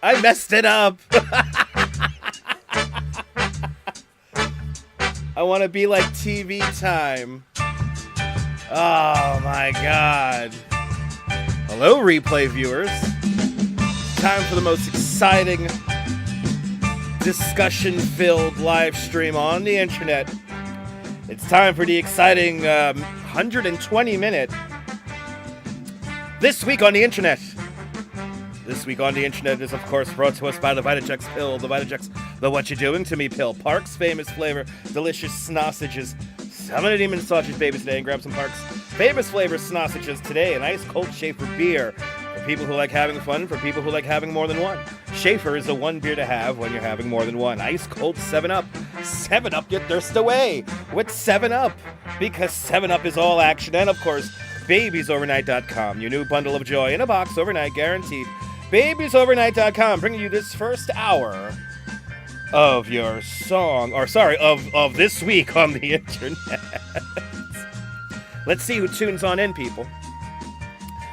I messed it up. I want to be like TV time. Oh my God. Hello, replay viewers. Time for the most exciting, discussion-filled live stream on the internet. It's time for the exciting 120-minute This Week on the Internet. This Week on the Internet is, of course, brought to us by the Vitajex pill. The Vitajex, the What You Doing to Me pill. Park's famous flavor, delicious sausages. Summon a demon sausage baby today and grab some Park's famous flavor sausages today. An ice cold Schaefer beer. For people who like having fun, for people who like having more than one. Schaefer is the one beer to have when you're having more than one. Ice cold 7-Up. 7-Up your thirst away with 7-Up. Because 7-Up is all action. And, of course, babiesovernight.com. Your new bundle of joy in a box overnight guaranteed. Babiesovernight.com, bringing you this first hour of your song, or sorry, of This Week on the Internet. Let's see who tunes on in, people.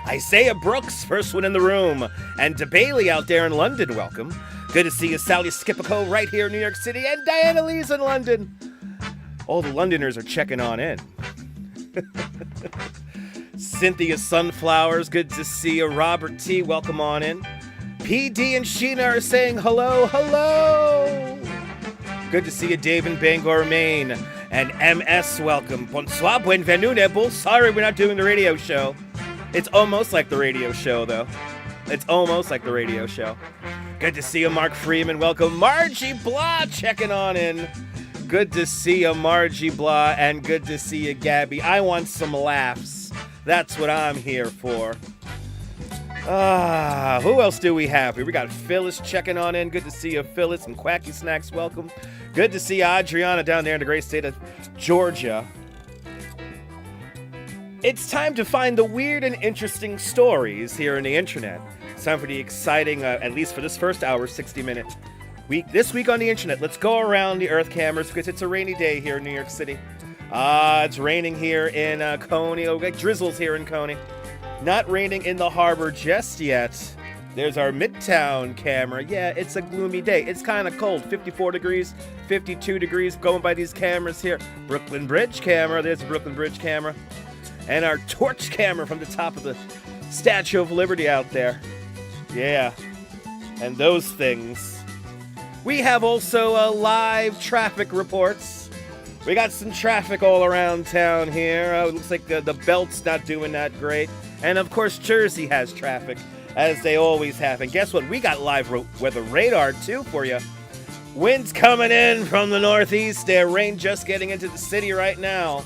Isaiah Brooks, first one in the room, and DeBailey out there in London, welcome. Good to see you, Sally Skipico, right here in New York City, and Diana Lee's in London. All the Londoners are checking on in. Cynthia Sunflowers, good to see you. Robert T, welcome on in. PD and Sheena are saying hello, hello. Good to see you, Dave in Bangor, Maine. And MS, welcome. Bonsoir, bienvenue. Sorry we're not doing the radio show. It's almost like the radio show, though. It's almost like the radio show. Good to see you, Mark Freeman. Welcome. Margie Blah checking on in. Good to see you, Margie Blah. And good to see you, Gabby. I want some laughs. That's what I'm here for. Who else do we have here? We got Phyllis checking on in. Good to see you, Phyllis. And Quacky Snacks, welcome. Good to see Adriana down there in the great state of Georgia. It's time to find the weird and interesting stories here on the internet. It's time for the exciting, at least for this first hour, 60-minute week. This Week on the Internet. Let's go around the Earth cameras because it's a rainy day here in New York City. It's raining here in Coney. Oh, drizzles here in Coney. Not raining in the harbor just yet. There's our Midtown camera. Yeah, it's a gloomy day. It's kind of cold. 54 degrees, 52 degrees going by these cameras here. Brooklyn Bridge camera. There's the Brooklyn Bridge camera. And our torch camera from the top of the Statue of Liberty out there. Yeah. And those things. We have also live traffic reports. We got some traffic all around town here. It looks like the belt's not doing that great. And of course, Jersey has traffic, as they always have. And guess what? We got live weather radar, too, for you. Winds coming in from the northeast there. Rain just getting into the city right now.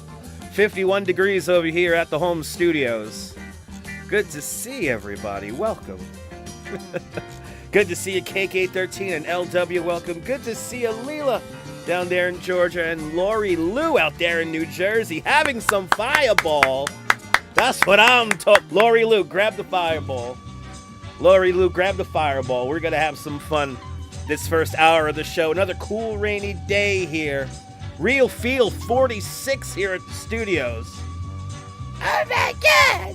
51 degrees over here at the home studios. Good to see everybody. Welcome. Good to see you, KK13 and LW. Welcome. Good to see you, Leela, down there in Georgia. And Lori Lou out there in New Jersey having some fireball. That's what I'm talking. Lori Lou, grab the fireball. Lori Lou, grab the fireball. We're going to have some fun this first hour of the show. Another cool rainy day here. Real feel 46 here at the studios. Oh my God!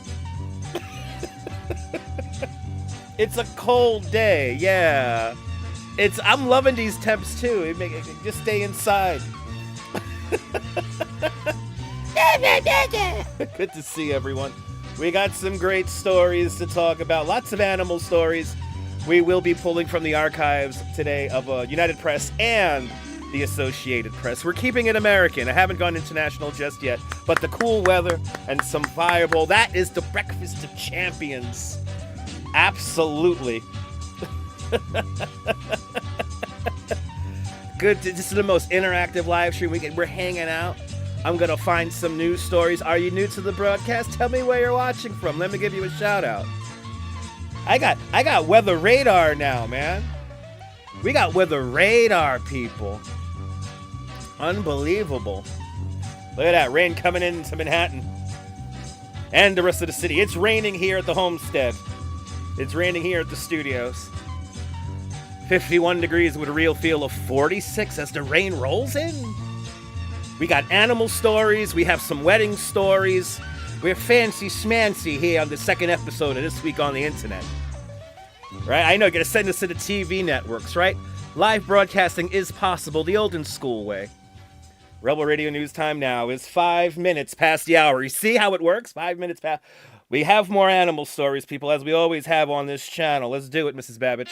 It's a cold day, yeah. I'm loving these temps too. Just stay inside. Good to see everyone. We got some great stories to talk about. Lots of animal stories. We will be pulling from the archives today of United Press and the Associated Press. We're keeping it American. I haven't gone international just yet. But the cool weather and some fireball, that is the breakfast of champions. Absolutely. Good. This is the most interactive live stream weekend. We're hanging out. I'm going to find some news stories. Are you new to the broadcast? Tell me where you're watching from. Let me give you a shout out. I got weather radar now, man. We got weather radar, people. Unbelievable. Look at that. Rain coming into Manhattan. And the rest of the city. It's raining here at the homestead. It's raining here at the studios. 51 degrees with a real feel of 46 as the rain rolls in. We got animal stories. We have some wedding stories. We're fancy schmancy here on the second episode of This Week on the Internet. Right? I know, you're going to send us to the TV networks, right? Live broadcasting is possible the old and school way. Rebel Radio News time now is 5 minutes past the hour. You see how it works? 5 minutes past. We have more animal stories, people, as we always have on this channel. Let's do it, Mrs. Babbage.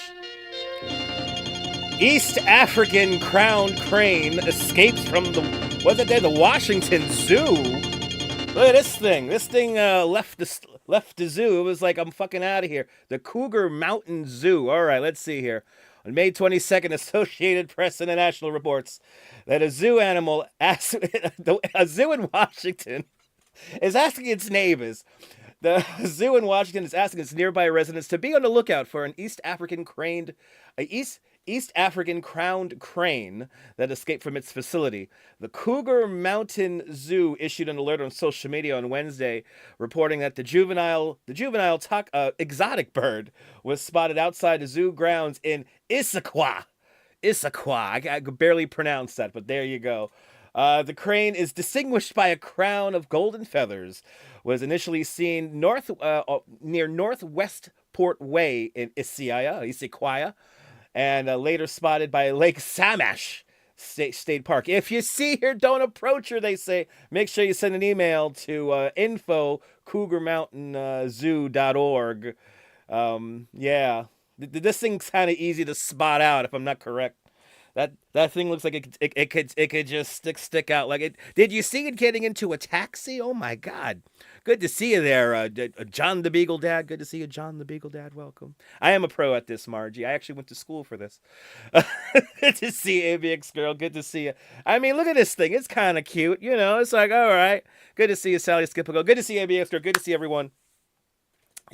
East African crowned crane escapes from the Washington Zoo. Look at this thing. This thing left the zoo. It was like, I'm fucking out of here. The Cougar Mountain Zoo. All right, let's see here. On May 22nd, Associated Press International reports that a zoo animal, a zoo in Washington, is asking its neighbors. The zoo in Washington is asking its nearby residents to be on the lookout for an East African crowned crane that escaped from its facility. The Cougar Mountain Zoo issued an alert on social media on Wednesday, reporting that the juvenile exotic bird was spotted outside the zoo grounds in Issaquah. I could barely pronounce that, but there you go. The crane is distinguished by a crown of golden feathers. Was initially seen near Northwestport Way in Issaquah, and later spotted by Lake Samash State Park. If you see her, don't approach her, they say. Make sure you send an email to info@cougarmountainzoo.org. Yeah, this thing's kind of easy to spot out, if I'm not correct. That thing looks like it could just stick out like it. Did you see it getting into a taxi? Oh my God! Good to see you there, John the Beagle Dad. Good to see you, John the Beagle Dad. Welcome. I am a pro at this, Margie. I actually went to school for this. Good to see you, ABX girl. Good to see you. I mean, look at this thing. It's kind of cute. You know, it's like, all right. Good to see you, Sally Skipico. Good to see you, ABX girl. Good to see everyone.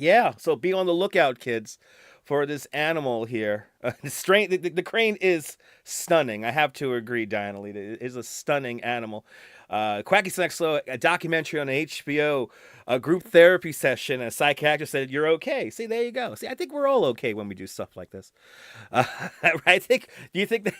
Yeah. So be on the lookout, kids, for this animal here. The crane is stunning. I have to agree, Diana Lee. It is a stunning animal. Quacky Snack Slow, a documentary on HBO, a group therapy session. A psychiatrist said, "You're okay." See, there you go. See, I think we're all okay when we do stuff like this. Right? Do you think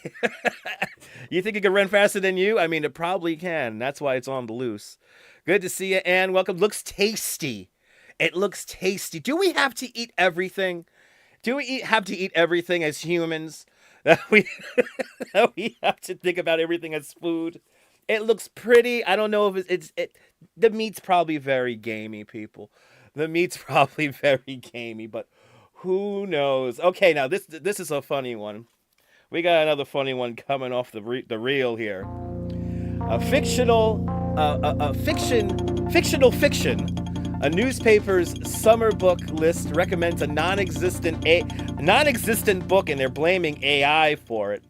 you think it can run faster than you? I mean, it probably can. That's why it's on the loose. Good to see you, Ann. Welcome. Looks tasty. It looks tasty. Do we have to eat everything? Do we have to eat everything as humans? That we that we have to think about everything as food. It looks pretty. I don't know if the meat's probably very gamey, people. The meat's probably very gamey, but who knows? Okay, now this is a funny one. We got another funny one coming off the reel here. A fictional fiction. A newspaper's summer book list recommends a non-existent book, and they're blaming AI for it.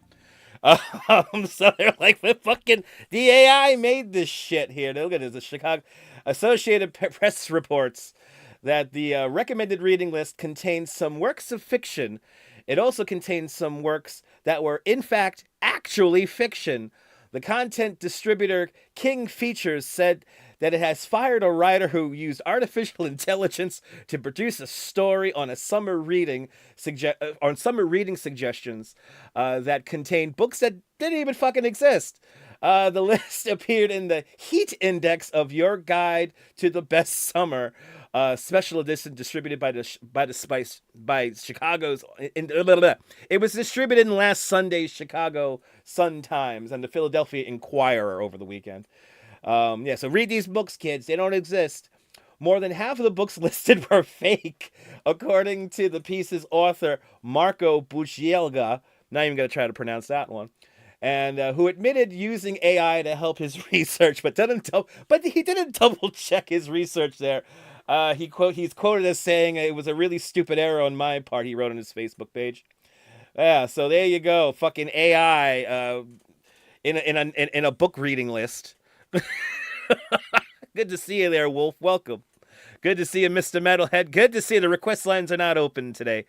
So they're like, the AI made this shit here. Look at this. The Chicago Associated Press reports that the recommended reading list contains some works of fiction. It also contains some works that were, in fact, actually fiction. The content distributor King Features said that it has fired a writer who used artificial intelligence to produce a story on summer reading suggestions that contained books that didn't even fucking exist. The list appeared in the Heat Index of Your Guide to the Best Summer, special edition distributed by Chicago's. It was distributed in last Sunday's Chicago Sun-Times and the Philadelphia Inquirer over the weekend. So read these books, kids. They don't exist. More than half of the books listed were fake, according to the piece's author, Marco Buccielga. Not even going to try to pronounce that one. And who admitted using AI to help his research, but he didn't double check his research there. He's quoted as saying it was a really stupid error on my part. He wrote on his Facebook page. Yeah, so there you go, fucking AI in a book reading list. Good to see you there, Wolf. Welcome. Good to see you, Mr. Metalhead. Good to see you. The request lines are not open today,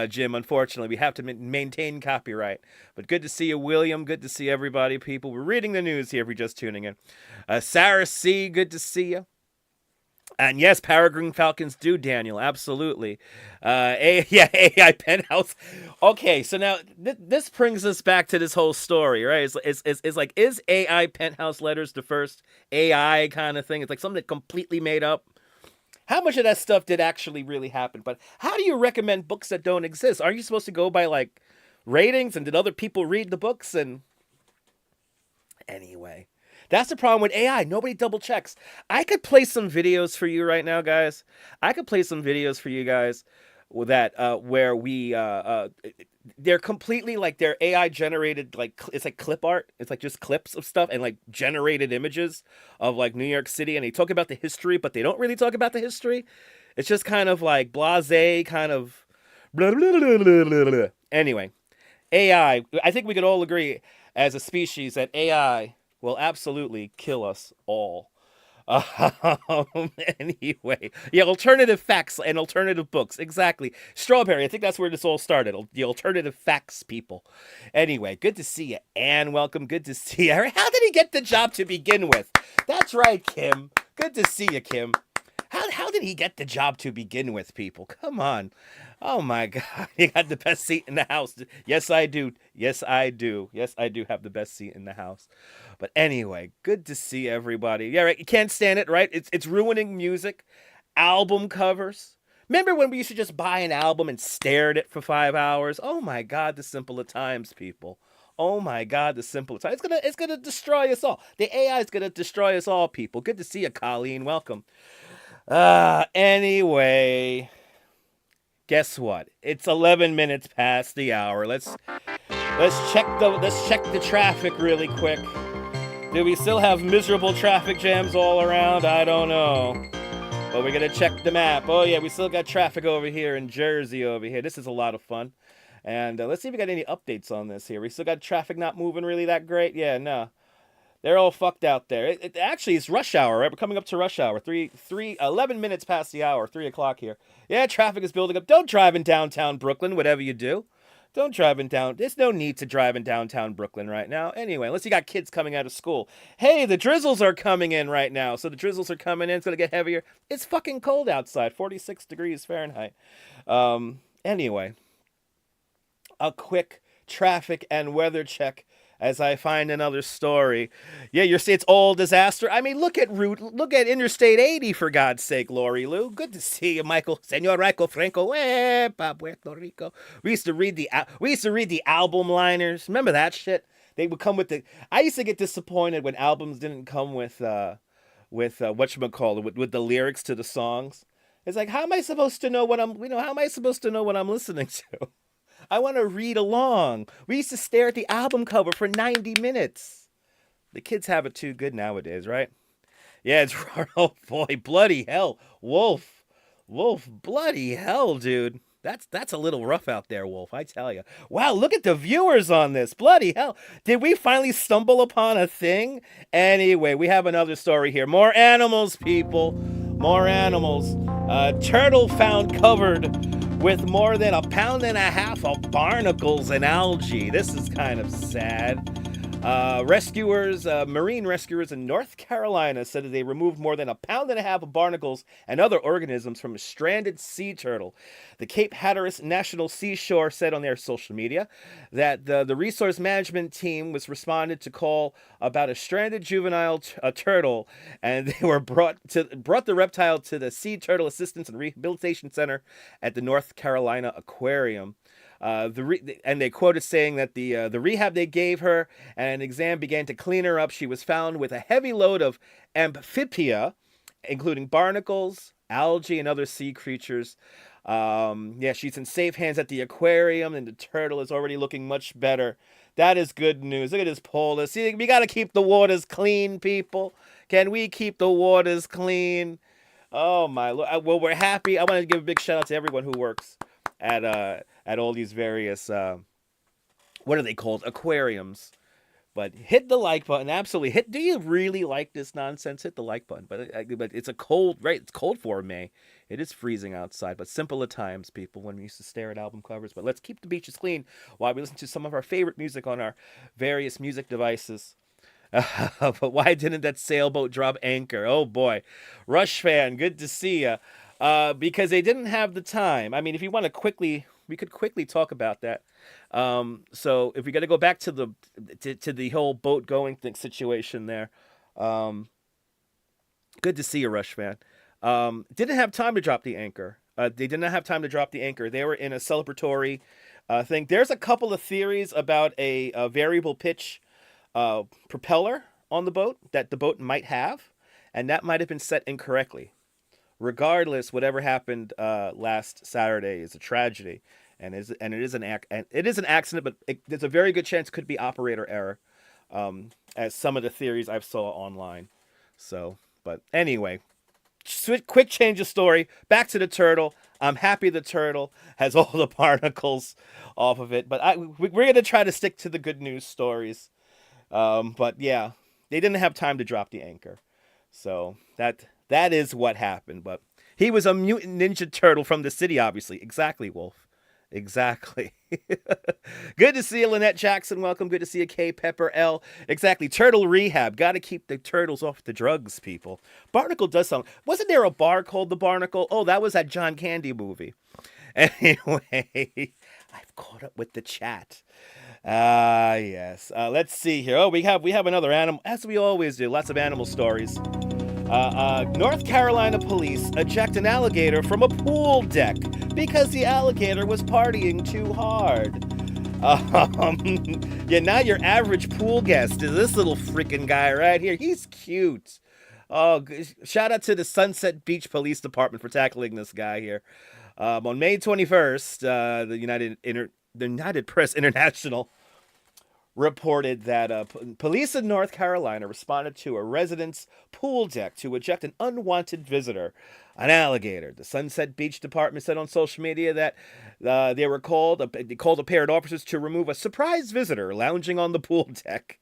Jim. Unfortunately, we have to maintain copyright. But good to see you, William. Good to see everybody, people. We're reading the news here if you're just tuning in. Sarah C., good to see you. And yes, Peregrine Falcons do, Daniel. Absolutely. AI Penthouse. Okay, so now this brings us back to this whole story, right? It's like, is AI Penthouse Letters the first AI kind of thing? It's like something that completely made up. How much of that stuff did actually really happen? But how do you recommend books that don't exist? Aren't you supposed to go by, like, ratings? And did other people read the books? And anyway, that's the problem with AI. Nobody double checks. I could play some videos for you right now, guys. I could play some videos for you guys that where we they're completely like they're AI generated, like it's like clip art. It's like just clips of stuff and like generated images of like New York City, and they talk about the history, but they don't really talk about the history. It's just kind of like blasé, kind of blah, blah, blah, blah, blah, blah. Anyway, AI. I think we could all agree as a species that AI will absolutely kill us all. Anyway, yeah, alternative facts and alternative books, exactly. Strawberry, I think that's where this all started. The alternative facts people. Anyway, good to see you, Anne. Welcome. Good to see you. How did he get the job to begin with? That's right, Kim. Good to see you, Kim. How did he get the job to begin with, people? Come on. Oh my God, you got the best seat in the house. Yes, I do. Yes, I do. Yes, I do have the best seat in the house. But anyway, good to see everybody. Yeah, right. You can't stand it, right? It's ruining music, album covers. Remember when we used to just buy an album and stare at it for 5 hours? Oh my God, the simpler times, people. Oh my God, the simpler times. It's gonna destroy us all. The AI is gonna destroy us all, people. Good to see you, Colleen. Welcome. Anyway, guess what? It's 11 minutes past the hour. Let's check the traffic really quick. Do we still have miserable traffic jams all around? I don't know. But we're gonna check the map. Oh yeah, we still got traffic over here in Jersey over here. This is a lot of fun. And let's see if we got any updates on this here. We still got traffic not moving really that great. Yeah, no. They're all fucked out there. Actually, it's rush hour, right? We're coming up to rush hour. 11 minutes past the hour, 3 o'clock here. Yeah, traffic is building up. Don't drive in downtown Brooklyn, whatever you do. Don't drive in down. There's no need to drive in downtown Brooklyn right now. Anyway, unless you got kids coming out of school. Hey, the drizzles are coming in right now. So the drizzles are coming in. It's going to get heavier. It's fucking cold outside. 46 degrees Fahrenheit. Anyway, a quick traffic and weather check as I find another story. Yeah, you're saying it's all disaster. I mean, look at Interstate 80 for God's sake, Lori Lou. Good to see you, Michael, Senor Michael Franco, pa Puerto Rico. We used to read the album liners. Remember that shit? They would come with the. I used to get disappointed when albums didn't come with whatchamacallit, with the lyrics to the songs. It's like, how am I supposed to know what how am I supposed to know what I'm listening to? I want to read along. We used to stare at the album cover for 90 minutes. The kids have it too good nowadays, right? Yeah, it's, oh boy, bloody hell. Wolf, bloody hell, dude. That's a little rough out there, Wolf, I tell you. Wow, look at the viewers on this. Bloody hell. Did we finally stumble upon a thing? Anyway, we have another story here. More animals, people. More animals. Turtle found covered with more than 1.5 pounds of barnacles and algae. This is kind of sad. Marine rescuers in North Carolina said that they removed more than 1.5 pounds of barnacles and other organisms from a stranded sea turtle. The Cape Hatteras National Seashore said on their social media that the resource management team was responded to call about a stranded juvenile turtle, and they were brought the reptile to the Sea Turtle Assistance and Rehabilitation Center at the North Carolina Aquarium. And they quoted saying that the rehab they gave her and an exam began to clean her up. She was found with a heavy load of amphibia, including barnacles, algae, and other sea creatures. She's in safe hands at the aquarium, and the turtle is already looking much better. That is good news. Look at this polar. See, we got to keep the waters clean, people. Can we keep the waters clean? Oh, my Lord. Well, we're happy. I want to give a big shout out to everyone who works at all these various, what are they called? Aquariums. But hit the like button. Absolutely. Do you really like this nonsense? Hit the like button. But it's a cold, right? It's cold for May. It is freezing outside, but simpler times, people, when we used to stare at album covers. But let's keep the beaches clean while we listen to some of our favorite music on our various music devices. But why didn't that sailboat drop anchor? Oh, boy. Rush fan, good to see you. Because they didn't have the time. I mean, if you want to we could quickly talk about that. So if we got to go back to the whole boat going thing situation there. Good to see you, Rush fan. Didn't have time to drop the anchor. They did not have time to drop the anchor. They were in a celebratory thing. There's a couple of theories about a variable pitch propeller on the boat that the boat might have, and that might have been set incorrectly. Regardless, whatever happened last Saturday is a tragedy, and it is an accident. But there's a very good chance it could be operator error, as some of the theories I've saw online. So, but anyway, quick change of story. Back to the turtle. I'm happy the turtle has all the barnacles off of it, but we're gonna try to stick to the good news stories. But yeah, they didn't have time to drop the anchor, so that is what happened. But he was a mutant ninja turtle from the city, obviously. Exactly, Wolf. Exactly. Good to see you, Lynette Jackson. Welcome. Good to see you, K Pepper L. Exactly. Turtle rehab. Got to keep the turtles off the drugs, people. Barnacle does sound. Wasn't there a bar called the Barnacle? Oh, that was that John Candy movie. Anyway, I've caught up with the chat. Yes. Let's see here. Oh, we have another animal, as we always do. Lots of animal stories. North Carolina police eject an alligator from a pool deck because the alligator was partying too hard. Yeah, now your average pool guest is this little freaking guy right here. He's cute. Oh, shout out to the Sunset Beach Police Department for tackling this guy here. On May 21st, the United Press International reported that police in North Carolina responded to a resident's pool deck to eject an unwanted visitor, an alligator. The Sunset Beach Department said on social media that they called a pair of officers to remove a surprise visitor lounging on the pool deck.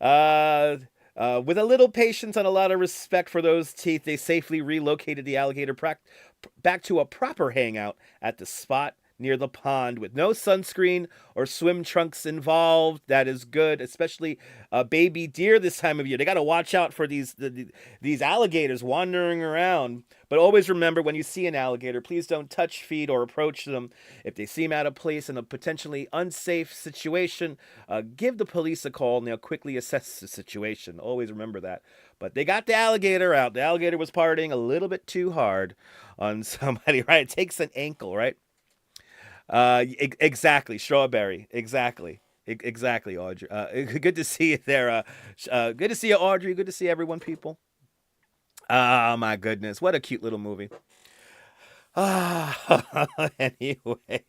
With a little patience and a lot of respect for those teeth, they safely relocated the alligator back to a proper hangout at the spot near the pond with no sunscreen or swim trunks involved. That is good, especially baby deer this time of year. They got to watch out for these alligators wandering around. But always remember, when you see an alligator, please don't touch, feed, or approach them. If they seem out of place in a potentially unsafe situation, give the police a call and they'll quickly assess the situation. Always remember that. But they got the alligator out. The alligator was partying a little bit too hard on somebody, right? It takes an ankle, right? Exactly. Strawberry. Exactly. Exactly, Audrey. Good to see you there. Good to see you, Audrey. Good to see everyone, people. Oh, my goodness. What a cute little movie. Anyway,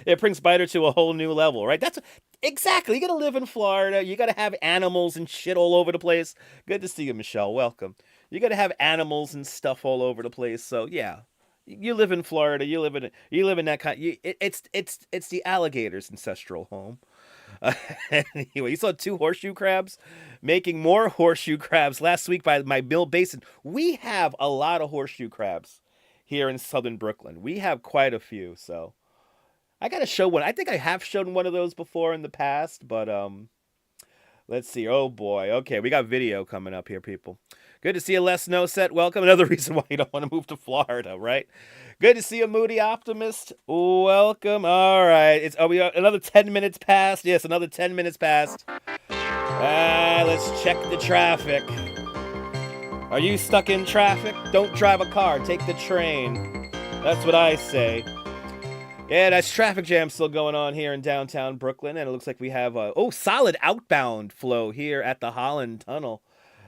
it brings Spider to a whole new level, right? That's exactly. You got to live in Florida. You got to have animals and shit all over the place. Good to see you, Michelle. Welcome. You got to have animals and stuff all over the place. So, yeah. You live in Florida. You live in that kind. It's the alligator's ancestral home. Anyway, you saw 2 horseshoe crabs making more horseshoe crabs last week by my Mill Basin. We have a lot of horseshoe crabs here in southern Brooklyn. We have quite a few. So I got to show one. I think I have shown one of those before in the past, but let's see. Oh boy. Okay, we got video coming up here, people. Good to see you, Les No Set. Welcome. Another reason why you don't want to move to Florida, right? Good to see you, Moody Optimist. Welcome. All right. We another 10 minutes past. Yes, another 10 minutes past. Let's check the traffic. Are you stuck in traffic? Don't drive a car. Take the train. That's what I say. Yeah, that's traffic jam still going on here in downtown Brooklyn. And it looks like we have a solid outbound flow here at the Holland Tunnel.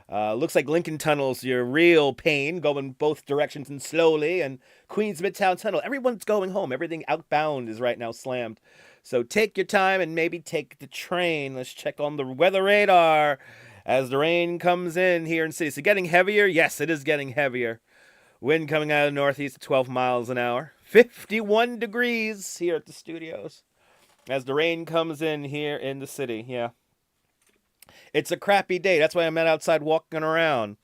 Looks like Lincoln Tunnel's your real pain, going both directions and slowly, and Queens Midtown Tunnel. Everyone's going home. Everything outbound is right now slammed. So take your time and maybe take the train. Let's check on the weather radar as the rain comes in here in the city. So getting heavier? Yes, it is getting heavier. Wind coming out of the northeast at 12 miles an hour. 51 degrees here at the studios as the rain comes in here in the city. Yeah. It's a crappy day. That's why I'm not outside walking around.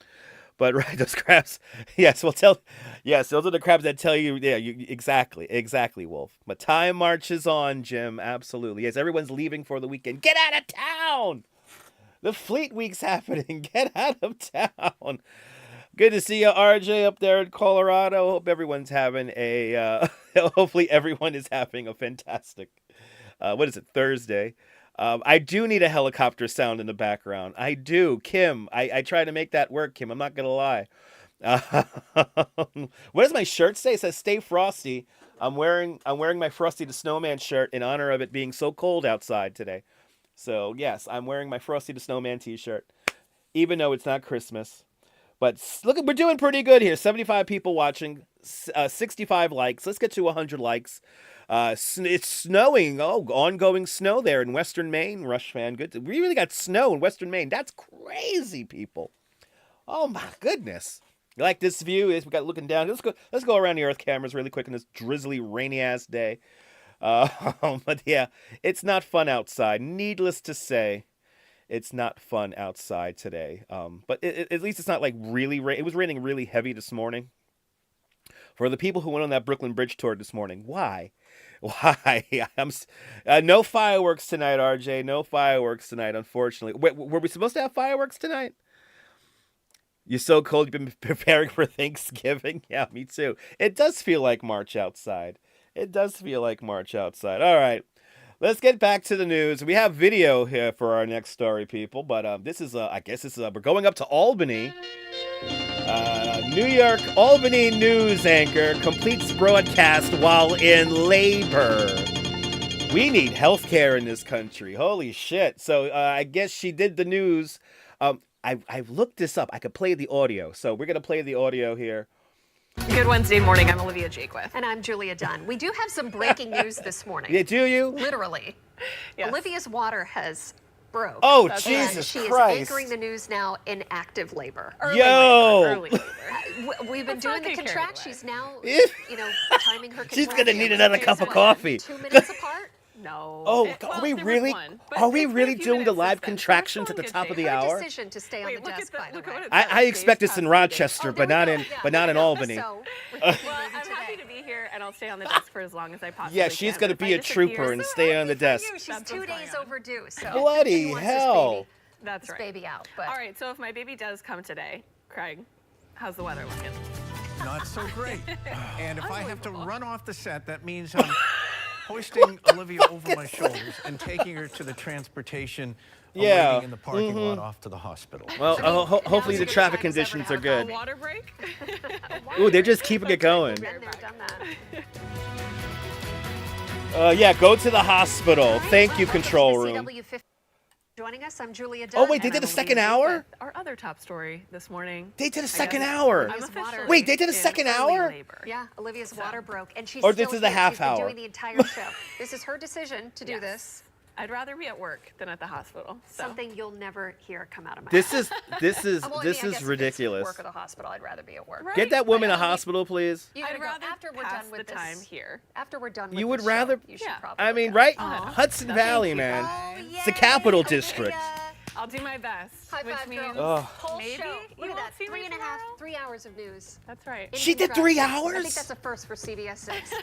But right, those crabs. Yes, yes, those are the crabs that tell you. Yeah, exactly, Wolf. But time marches on, Jim. Absolutely. Yes, everyone's leaving for the weekend. Get out of town. The Fleet Week's happening. Get out of town. Good to see you, RJ, up there in Colorado. Hope everyone's having hopefully everyone is having a fantastic. What is it? Thursday. I do need a helicopter sound in the background. I do. Kim, I try to make that work, Kim. I'm not going to lie. What does my shirt say? It says Stay Frosty. I'm wearing my Frosty the Snowman shirt in honor of it being so cold outside today. So, yes, I'm wearing my Frosty the Snowman t-shirt, even though it's not Christmas. But look, we're doing pretty good here. 75 people watching, 65 likes. Let's get to 100 likes. It's snowing. Oh, ongoing snow there in Western Maine. Rush fan, good. We really got snow in Western Maine. That's crazy, people. Oh my goodness. You like this view? We got looking down. Let's go around the Earth cameras really quick on this drizzly, rainy ass day. But yeah, it's not fun outside. Needless to say, it's not fun outside today. But at least it's not like really rain. It was raining really heavy this morning. For the people who went on that Brooklyn Bridge tour this morning, why? No fireworks tonight, RJ. No fireworks tonight, unfortunately. Wait, were we supposed to have fireworks tonight? You're so cold. You've been preparing for Thanksgiving. Yeah, me too. It does feel like March outside. All right. Let's get back to the news. We have video here for our next story, people. But we're going up to Albany. New York Albany news anchor completes broadcast while in labor. We need healthcare in this country. Holy shit. So I guess she did the news. I've looked this up. I could play the audio. So we're going to play the audio here. Good Wednesday morning. I'm Olivia Jakewith. And I'm Julia Dunn. We do have some breaking news this morning. Yeah, do you? Literally. Yes. Olivia's water has broke. Oh, Jesus she Christ. Is anchoring the news now in active labor. Early labor. We've been doing the contract. She's now, timing her She's contract. going to need another cup of coffee. 2 minutes apart. No. Oh, Well, are we there was really? one, but Are we it's been a really few doing the minutes live since then, so we're contractions still at the in good top of shape. the Her hour? decision to stay on Wait, the look desk, at by the look at way. what it I says. expect Dave's this in Cosby Rochester, Oh, but there not we in go. Yeah, but there not we in go. Albany. So, we're Well, thinking maybe I'm happy today. to be here, and I'll stay on the desk for as long as I possibly Yeah, can. she's but gonna if be I a trooper disappear- and So stay on happy the for desk. you. She's That's 2 what's going days on. overdue. So Bloody she wants hell. That's This right. baby out. But All right, so if my baby does come today, Craig, how's the weather looking? Not so great. And if I have to run off the set, that means I'm hoisting Olivia over my shoulders and taking her to the transportation awaiting in the parking lot off to the hospital. Well, hopefully now's the a good traffic time as ever to conditions have are a good. A water break? Ooh, they're just keeping it going. been there, done that. Yeah, go to the hospital. Thank you, Welcome to control the room. CW 50. Joining us, I'm Julia Oh, Dunn. wait, they And did a I'm second Olivia hour? Jake with our other top story this morning. They did a I second guess hour. I'm Olivia's officially water. Wait, they did a in second early hour? labor. Yeah, Olivia's water broke, and she's Or still this is a here. half She's been hour. doing the entire show. This is her decision to do Yes. this. I'd rather be at work than at the hospital. So. Something you'll never hear come out of my This mouth. is Well, I mean, I this guess is if it's ridiculous. Work at the hospital. I'd rather be at work. Right. Get that woman a I mean, hospital, please. You I'd gotta go rather after we're pass done with the this. time here. After we're done with You would this show, rather- you should Yeah. probably I mean, go. right? Aw. Hudson No, Valley, thank you. man. Oh, It's the yay, capital Olivia. district. I'll do my best. High which five, means girls. Ugh. Whole maybe show. you Look at won't that. see me 3.5, tomorrow. 3 hours of news. That's right. In She did 3 contrast. I hours? think that's a first for CBS 6.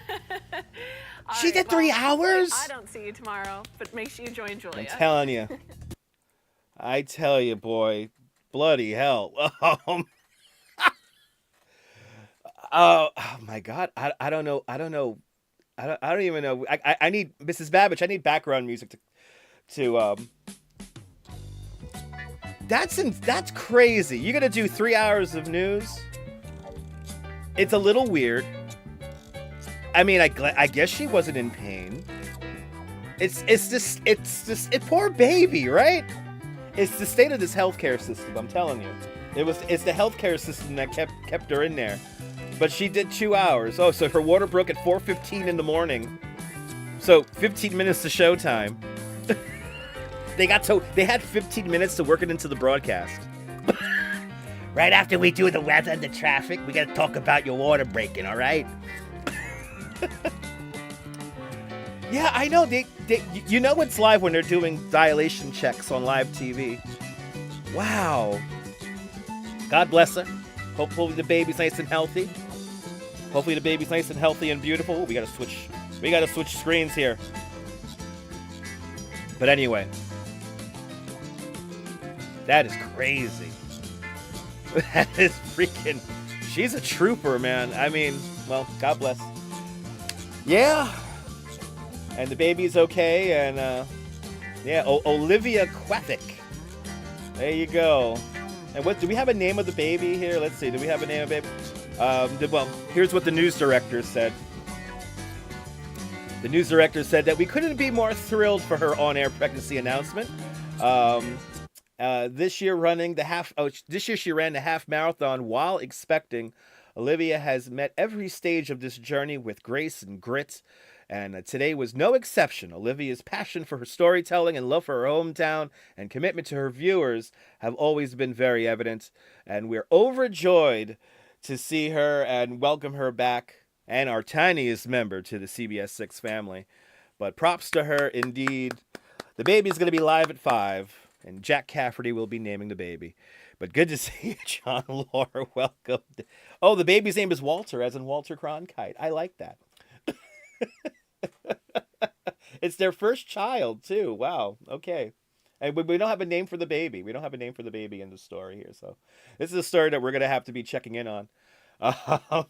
All She did well, 3 hours? I don't see you tomorrow, but make sure you join I'm Julia. telling you. I tell you, boy. Bloody hell. Oh my God. I don't know. I don't even know. I need Mrs. Babbage. I need background music to That's crazy. You're gonna do 3 hours of news? It's a little weird. I mean, I guess she wasn't in pain. It's just poor baby, right? It's the state of this healthcare system. I'm telling you, it's the healthcare system that kept her in there. But she did 2 hours. Oh, so her water broke at 4:15 in the morning. So 15 minutes to showtime. They had 15 minutes to work it into the broadcast. Right after we do the weather and the traffic, we gotta talk about your water breaking, all right? Yeah, I know. You know it's live when they're doing dilation checks on live TV. Wow. God bless her. Hopefully the baby's nice and healthy. Hopefully the baby's nice and healthy and beautiful. We gotta switch screens here. But anyway. That is crazy. That is freaking... She's a trooper, man. I mean, well, God bless. Yeah. And the baby's okay, and, yeah, Olivia Quethick. There you go. And do we have a name of the baby here? Let's see. Do we have a name of the baby? Well, here's what the news director said. The news director said that we couldn't be more thrilled for her on-air pregnancy announcement. This year she ran the half marathon while expecting. Olivia has met every stage of this journey with grace and grit, and today was no exception. Olivia's passion for her storytelling and love for her hometown and commitment to her viewers have always been very evident, and we're overjoyed to see her and welcome her back, and our tiniest member to the CBS 6 family. But props to her indeed. The baby's going to be live at 5, and Jack Cafferty will be naming the baby. But good to see you, John Laura. Welcome. Oh, the baby's name is Walter, as in Walter Cronkite. I like that. It's their first child, too. Wow. Okay. And we don't have a name for the baby. We don't have a name for the baby in the story here. So this is a story that we're going to have to be checking in on.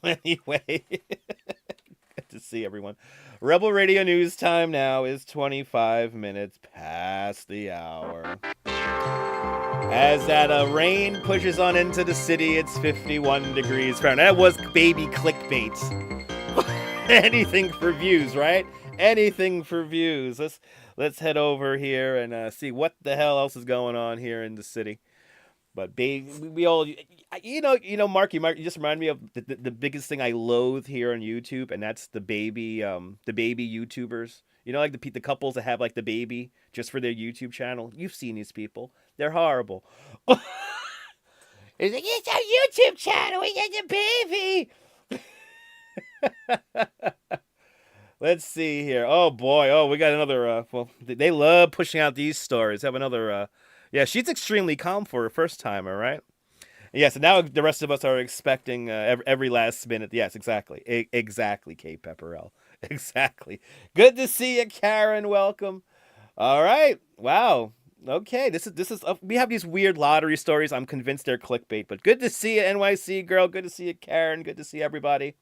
Anyway. Good to see everyone. Rebel Radio News time now is 25 minutes past the hour. As that rain pushes on into the city, it's 51 degrees Fahrenheit. That was baby clickbait. Anything for views, right? Anything for views. Let's head over here and see what the hell else is going on here in the city. But we all, Mark, you just remind me of the biggest thing I loathe here on YouTube, and that's the baby YouTubers. You know, like the couples that have like the baby just for their YouTube channel. You've seen these people. They're horrible. It's like, it's our YouTube channel. We got the baby. Let's see here. Oh boy. Oh, we got another. Well, they love pushing out these stories. Have another. Yeah, she's extremely calm for her first timer, right? Yes, and now the rest of us are expecting every last minute. Yes, exactly. Exactly, Kate Pepperell. Exactly. Good to see you, Karen. Welcome. All right. Wow. Okay. This is. We have these weird lottery stories. I'm convinced they're clickbait, but good to see you, NYC girl. Good to see you, Karen. Good to see everybody.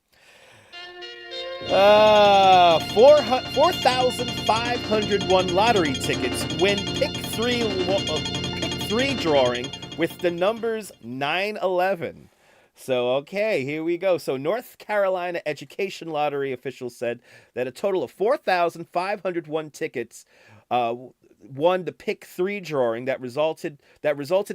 4,501 lottery tickets win pick three drawing with the numbers 911. So, okay, here we go. So, North Carolina Education Lottery officials said that a total of 4,501 tickets won the pick three drawing that resulted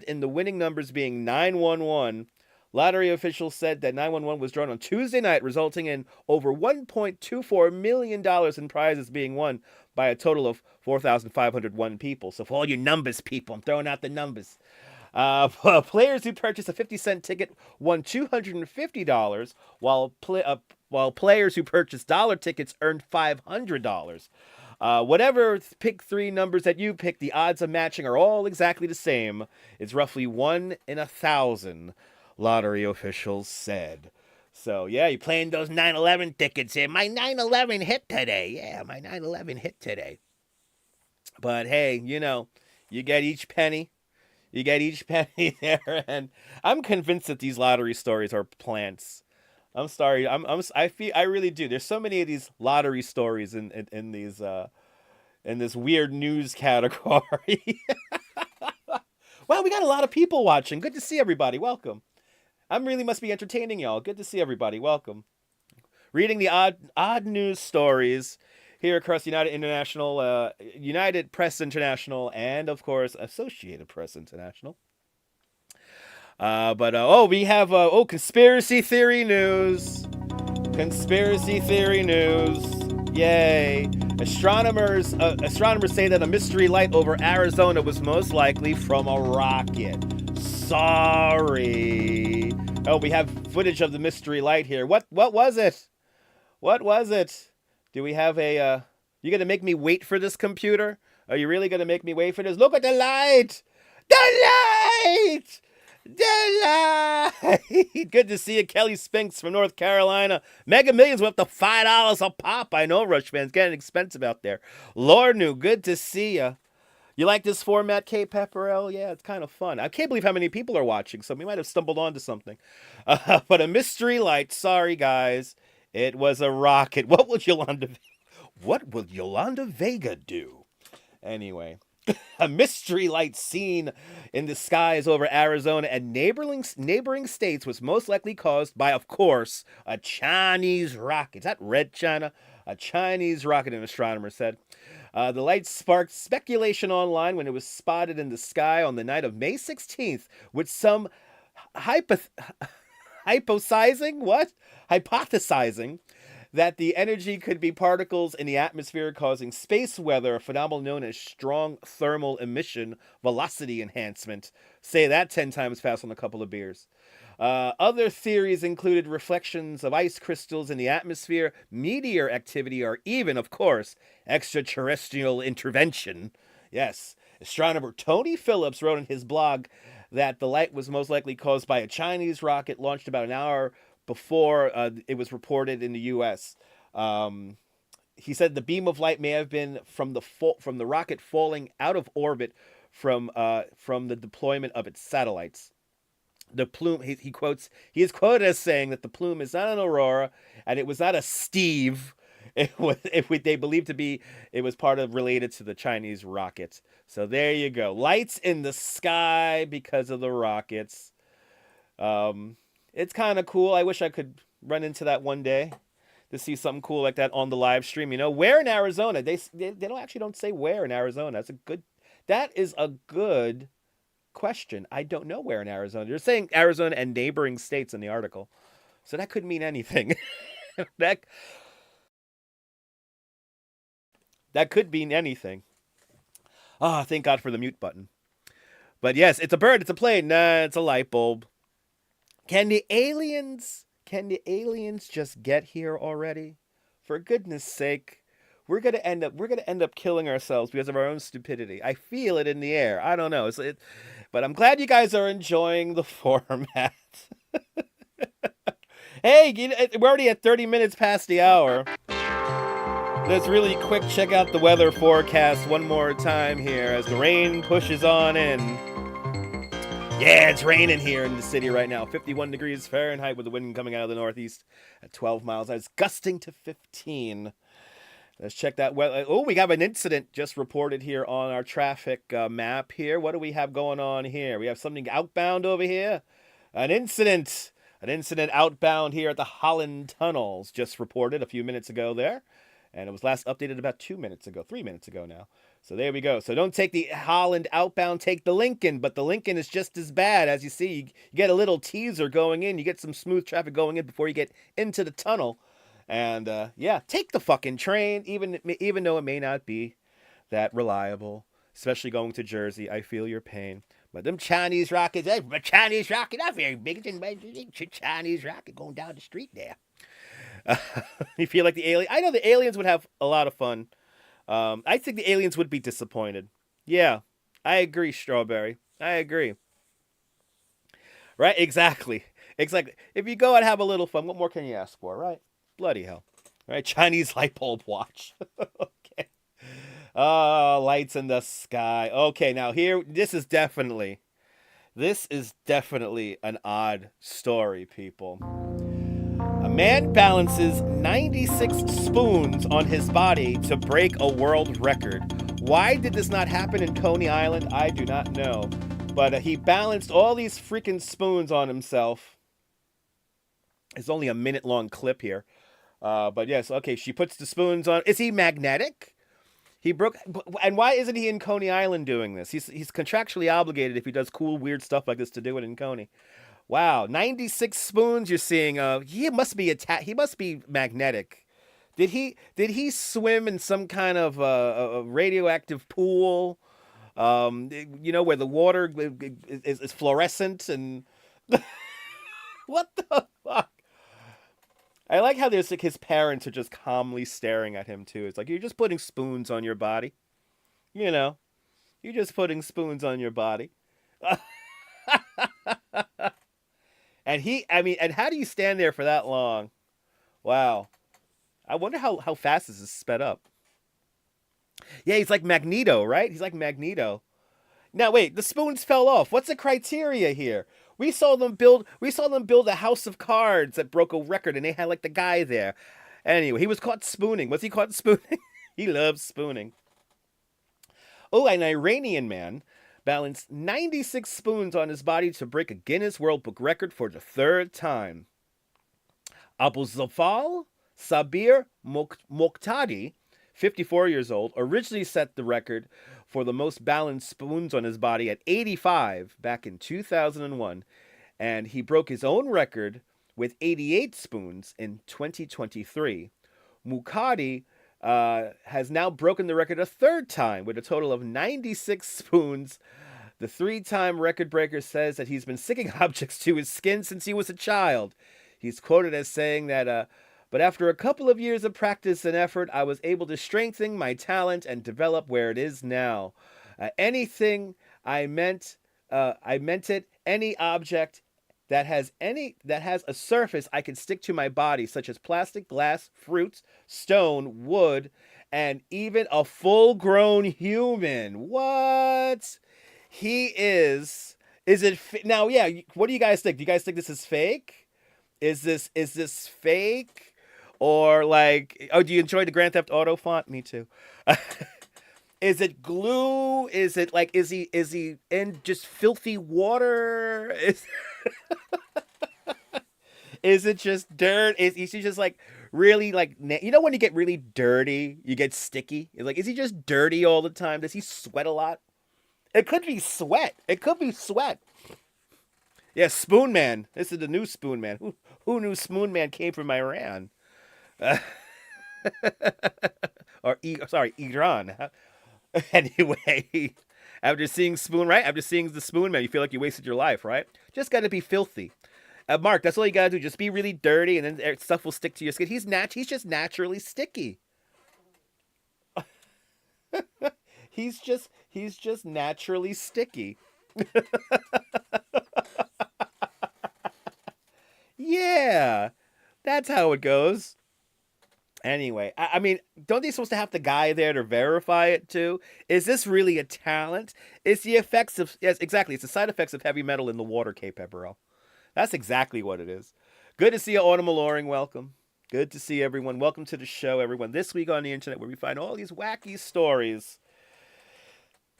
in the winning numbers being 911. Lottery officials said that 911 was drawn on Tuesday night, resulting in over $1.24 million in prizes being won by a total of 4,501 people. So for all you numbers people, I'm throwing out the numbers. Players who purchased a 50-cent ticket won $250, while players who purchased dollar tickets earned $500. Whatever pick three numbers that you pick, the odds of matching are all exactly the same. It's roughly 1 in 1,000. Lottery officials said. So, yeah, you're playing those 9/11 tickets here. My 9/11 hit today. Yeah, my 9/11 hit today. But, hey, you get each penny. You get each penny there. And I'm convinced that these lottery stories are plants. I'm sorry. I really do. There's so many of these lottery stories in these, in this weird news category. Well, we got a lot of people watching. Good to see everybody. Welcome. Really must be entertaining y'all. Good to see everybody. Welcome. Reading the odd news stories here across United Press International, and of course Associated Press International. We have conspiracy theory news. Conspiracy theory news. Yay. Astronomers say that a mystery light over Arizona was most likely from a rocket. Sorry. Oh, we have footage of the mystery light here. What was it? What was it? Do we have a you gonna make me wait for this, computer? Are you really gonna make me wait for this? Look at the light! The light! The light! Good to see you, Kelly Spinks from North Carolina. Mega Millions went up to $5 a pop. I know, Rush fans, getting expensive out there. Lord New, good to see you. You like this format, Kate Pepperell? Yeah, it's kind of fun. I can't believe how many people are watching, so we might have stumbled onto something. But a mystery light, sorry guys, it was a rocket. What will Yolanda Vega do? Anyway, a mystery light seen in the skies over Arizona and neighboring states was most likely caused by, of course, a Chinese rocket. Is that Red China? A Chinese rocket, an astronomer said. The light sparked speculation online when it was spotted in the sky on the night of May 16th, with some hypothesizing that the energy could be particles in the atmosphere causing space weather, a phenomenon known as strong thermal emission velocity enhancement. Say that 10 times fast on a couple of beers. Other theories included reflections of ice crystals in the atmosphere, meteor activity, or even, of course, extraterrestrial intervention. Yes, astronomer Tony Phillips wrote in his blog that the light was most likely caused by a Chinese rocket launched about an hour before it was reported in the U.S. He said the beam of light may have been from the rocket falling out of orbit from the deployment of its satellites. The plume, he is quoted as saying that the plume is not an aurora and it was not a Steve. It was part of related to the Chinese rockets. So there you go. Lights in the sky because of the rockets. It's kind of cool. I wish I could run into that one day to see something cool like that on the live stream. Where in Arizona? They don't say where in Arizona. That is a good question. I don't know where in Arizona. They're saying Arizona and neighboring states in the article. So that could mean anything. that could mean anything. Ah, thank God for the mute button. But yes, it's a bird, it's a plane. Nah, it's a light bulb. Can the aliens just get here already? For goodness sake, we're gonna end up killing ourselves because of our own stupidity. I feel it in the air. I don't know. But I'm glad you guys are enjoying the format. Hey, we're already at 30 minutes past the hour. Let's really quick check out the weather forecast one more time here as the rain pushes on in. Yeah, it's raining here in the city right now. 51 degrees Fahrenheit with the wind coming out of the northeast at 12 miles. It's gusting to 15. Let's check that weather. Oh, we have an incident just reported here on our traffic map here. What do we have going on here? We have something outbound over here. An incident outbound here at the Holland Tunnels just reported a few minutes ago there. And it was last updated about 3 minutes ago now. So there we go. So don't take the Holland outbound, take the Lincoln. But the Lincoln is just as bad. As you see, you get a little teaser going in. You get some smooth traffic going in before you get into the tunnel. And yeah, take the fucking train, even though it may not be that reliable. Especially going to Jersey. I feel your pain. But them Chinese rockets, Chinese rocket, not very big. Chinese rocket going down the street there. You feel like the alien? I know the aliens would have a lot of fun. I think the aliens would be disappointed. Yeah, I agree, Strawberry. I agree. Right? Exactly. If you go and have a little fun, what more can you ask for, right? Bloody hell. Right? Chinese light bulb watch. Okay. Lights in the sky. Okay, now here, this is definitely an odd story, people. A man balances 96 spoons on his body to break a world record. Why did this not happen in Coney Island? I do not know. But he balanced all these freaking spoons on himself. It's only a minute-long clip here. But yes, okay, she puts the spoons on. Is he magnetic? And why isn't he in Coney Island doing this? He's contractually obligated if he does cool, weird stuff like this to do it in Coney. Wow, 96 spoons you're seeing. He must be magnetic. Did he swim in some kind of a radioactive pool? Where the water is fluorescent and what the fuck? I like how there's like his parents are just calmly staring at him too. It's like, you're just putting spoons on your body. You're just putting spoons on your body. And how do you stand there for that long? Wow. I wonder how fast this is sped up. Yeah, he's like Magneto, right? He's like Magneto. Now wait, the spoons fell off. What's the criteria here? We saw them build a house of cards that broke a record, and they had like the guy there. Anyway, he was caught spooning. Was he caught spooning? He loves spooning. Oh, an Iranian man balanced 96 spoons on his body to break a Guinness World Book record for the third time. Abu Zafal Sabir Moqtadi, 54 years old, originally set the record for the most balanced spoons on his body at 85 back in 2001. And he broke his own record with 88 spoons in 2023. Mukadi has now broken the record a third time with a total of 96 spoons. The three-time record breaker says that he's been sticking objects to his skin since he was a child. He's quoted as saying that, but after a couple of years of practice and effort, I was able to strengthen my talent and develop where it is now. Anything I meant it. Any object that has a surface I can stick to my body, such as plastic, glass, fruits, stone, wood, and even a full-grown human. What? He is. Is it now? Yeah. What do you guys think? Do you guys think this is fake? Is this fake? Or like, oh, do you enjoy the Grand Theft Auto font? Me too. Is it glue? Is it like, is he in just filthy water? Is it just dirt? Is he just like really like, when you get really dirty, you get sticky? It's like, is he just dirty all the time? Does he sweat a lot? It could be sweat. Yeah, Spoon Man. This is the new Spoon Man. Who knew Spoon Man came from Iran? Iran. Anyway, after seeing the Spoon Man, you feel like you wasted your life, right? Just got to be filthy. Mark, that's all you gotta do. Just be really dirty, and then stuff will stick to your skin. He's just naturally sticky. he's just naturally sticky. Yeah, that's how it goes. Anyway, I mean, don't they supposed to have the guy there to verify it too? Is this really a talent? It's the effects of, yes, exactly. It's the side effects of heavy metal in the water, K. Pepperell. That's exactly what it is. Good to see you, Autumn Alluring. Welcome. Good to see everyone. Welcome to the show, everyone. This week on the internet, where we find all these wacky stories.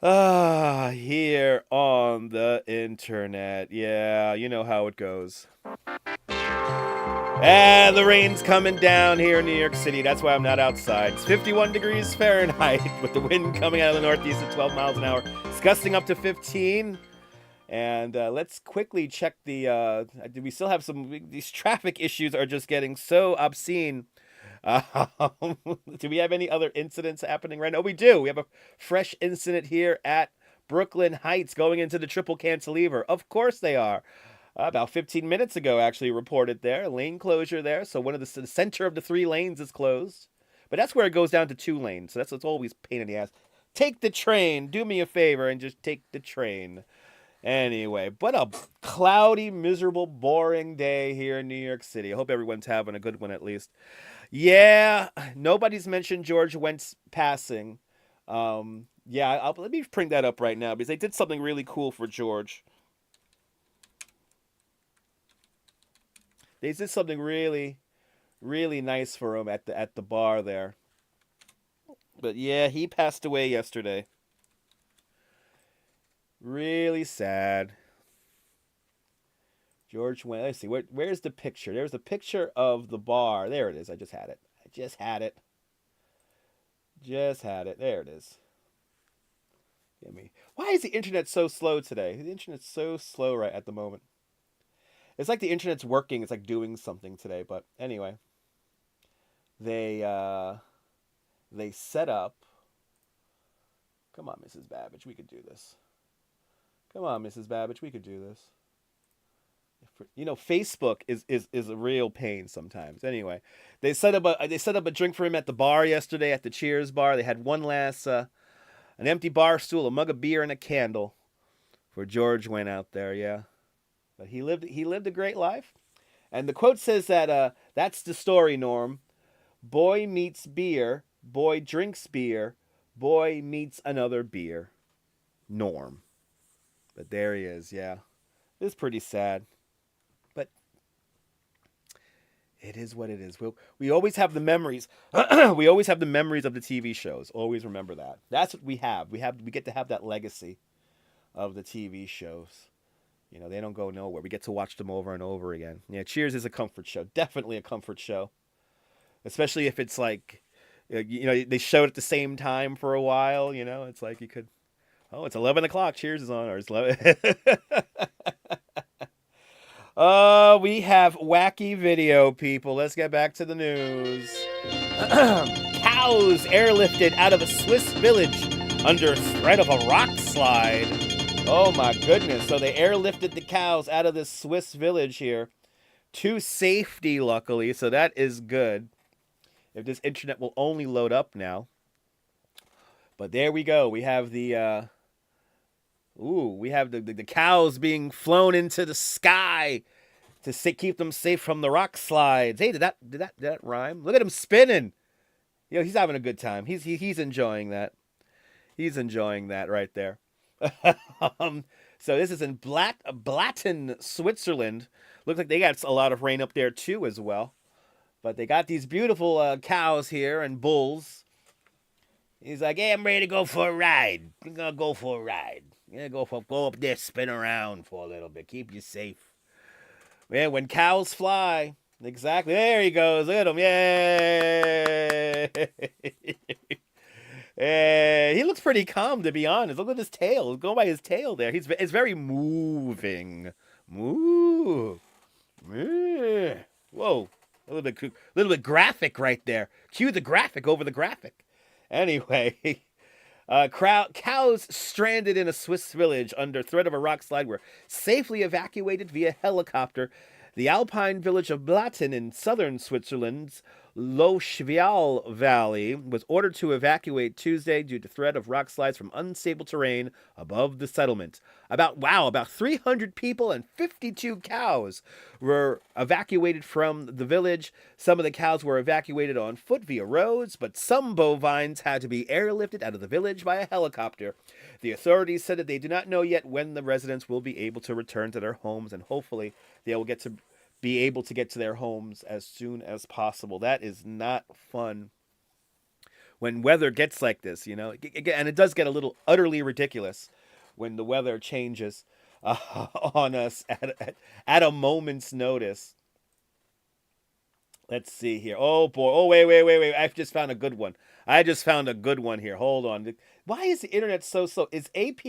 Here on the internet. Yeah, you know how it goes. And the rain's coming down here in New York City. That's why I'm not outside. It's 51 degrees Fahrenheit with the wind coming out of the northeast at 12 miles an hour. It's gusting up to 15. And let's quickly check the... do we still have some... These traffic issues are just getting so obscene. Do we have any other incidents happening right now? Oh, we do. We have a fresh incident here at Brooklyn Heights going into the Triple Cantilever. Of course they are. About 15 minutes ago, actually, reported there. Lane closure there. So one of the center of the 3 lanes is closed. But that's where it goes down to 2 lanes. So that's what's always pain in the ass. Take the train. Do me a favor and just take the train. Anyway, but a cloudy, miserable, boring day here in New York City. I hope everyone's having a good one at least. Yeah, nobody's mentioned George Wentz passing. Yeah, let me bring that up right now because they did something really cool for George. They did something really, really nice for him at the bar there. But yeah, he passed away yesterday. Really sad. George Wentz. Let's see. Where's the picture? There's a picture of the bar. There it is. I just had it. Just had it. There it is. Give me. Why is the internet so slow today? The internet's so slow right at the moment. It's like the internet's working. It's like doing something today. But anyway, they set up. Come on, Mrs. Babbage. We could do this. Come on, Mrs. Babbage. We could do this. You know, Facebook is a real pain sometimes. Anyway, they set up a drink for him at the bar yesterday at the Cheers bar. They had one last an empty bar stool, a mug of beer, and a candle for George went out there. Yeah, but he lived a great life. And the quote says that that's the story, Norm. Boy meets beer, boy drinks beer, boy meets another beer. Norm. But there he is. Yeah, it's pretty sad. It is what it is. We always have the memories. We always have the memories of the TV shows. Always remember that. That's what we have. We get to have that legacy of the TV shows. You know, they don't go nowhere. We get to watch them over and over again. Yeah, Cheers is a comfort show. Definitely a comfort show. Especially if it's like, you know, they showed at the same time for a while. You know, it's like you could, oh, it's 11 o'clock. Cheers is on. Or it's 11. We have wacky video, people. Let's get back to the news. Cows airlifted out of a Swiss village under threat of a rock slide. Oh my goodness. So they airlifted the cows out of this Swiss village here to safety, luckily. So that is good. If this internet will only load up now. But there we go. We have the the cows being flown into the sky to keep them safe from the rock slides. Hey, did that rhyme? Look at him spinning. You know, he's having a good time. He's enjoying that. He's enjoying that right there. So this is in Blatten, Switzerland. Looks like they got a lot of rain up there too as well. But they got these beautiful cows here and bulls. He's like, hey, I'm ready to go for a ride. I'm going to go for a ride. Yeah, go up there, spin around for a little bit. Keep you safe. Yeah, when cows fly. Exactly. There he goes. Look at him. Yay. He looks pretty calm, to be honest. Look at his tail. Go by his tail there. It's very moving. Move. Yeah. Whoa. A little bit graphic right there. Cue the graphic over the graphic. Anyway. Cows stranded in a Swiss village under threat of a rock slide were safely evacuated via helicopter The Alpine village of Blatten in southern Switzerland's Lochvial Valley was ordered to evacuate Tuesday due to threat of rock slides from unstable terrain above the settlement. About 300 people and 52 cows were evacuated from the village. Some of the cows were evacuated on foot via roads, but some bovines had to be airlifted out of the village by a helicopter. The authorities said that they do not know yet when the residents will be able to return to their homes, and hopefully they will be able to get to their homes as soon as possible. That is not fun when weather gets like this, you know. And it does get a little utterly ridiculous when the weather changes on us at a moment's notice. Let's see here. Oh, boy. Oh, wait. I've just found a good one. Here. Hold on. Why is the internet so slow? Is AP...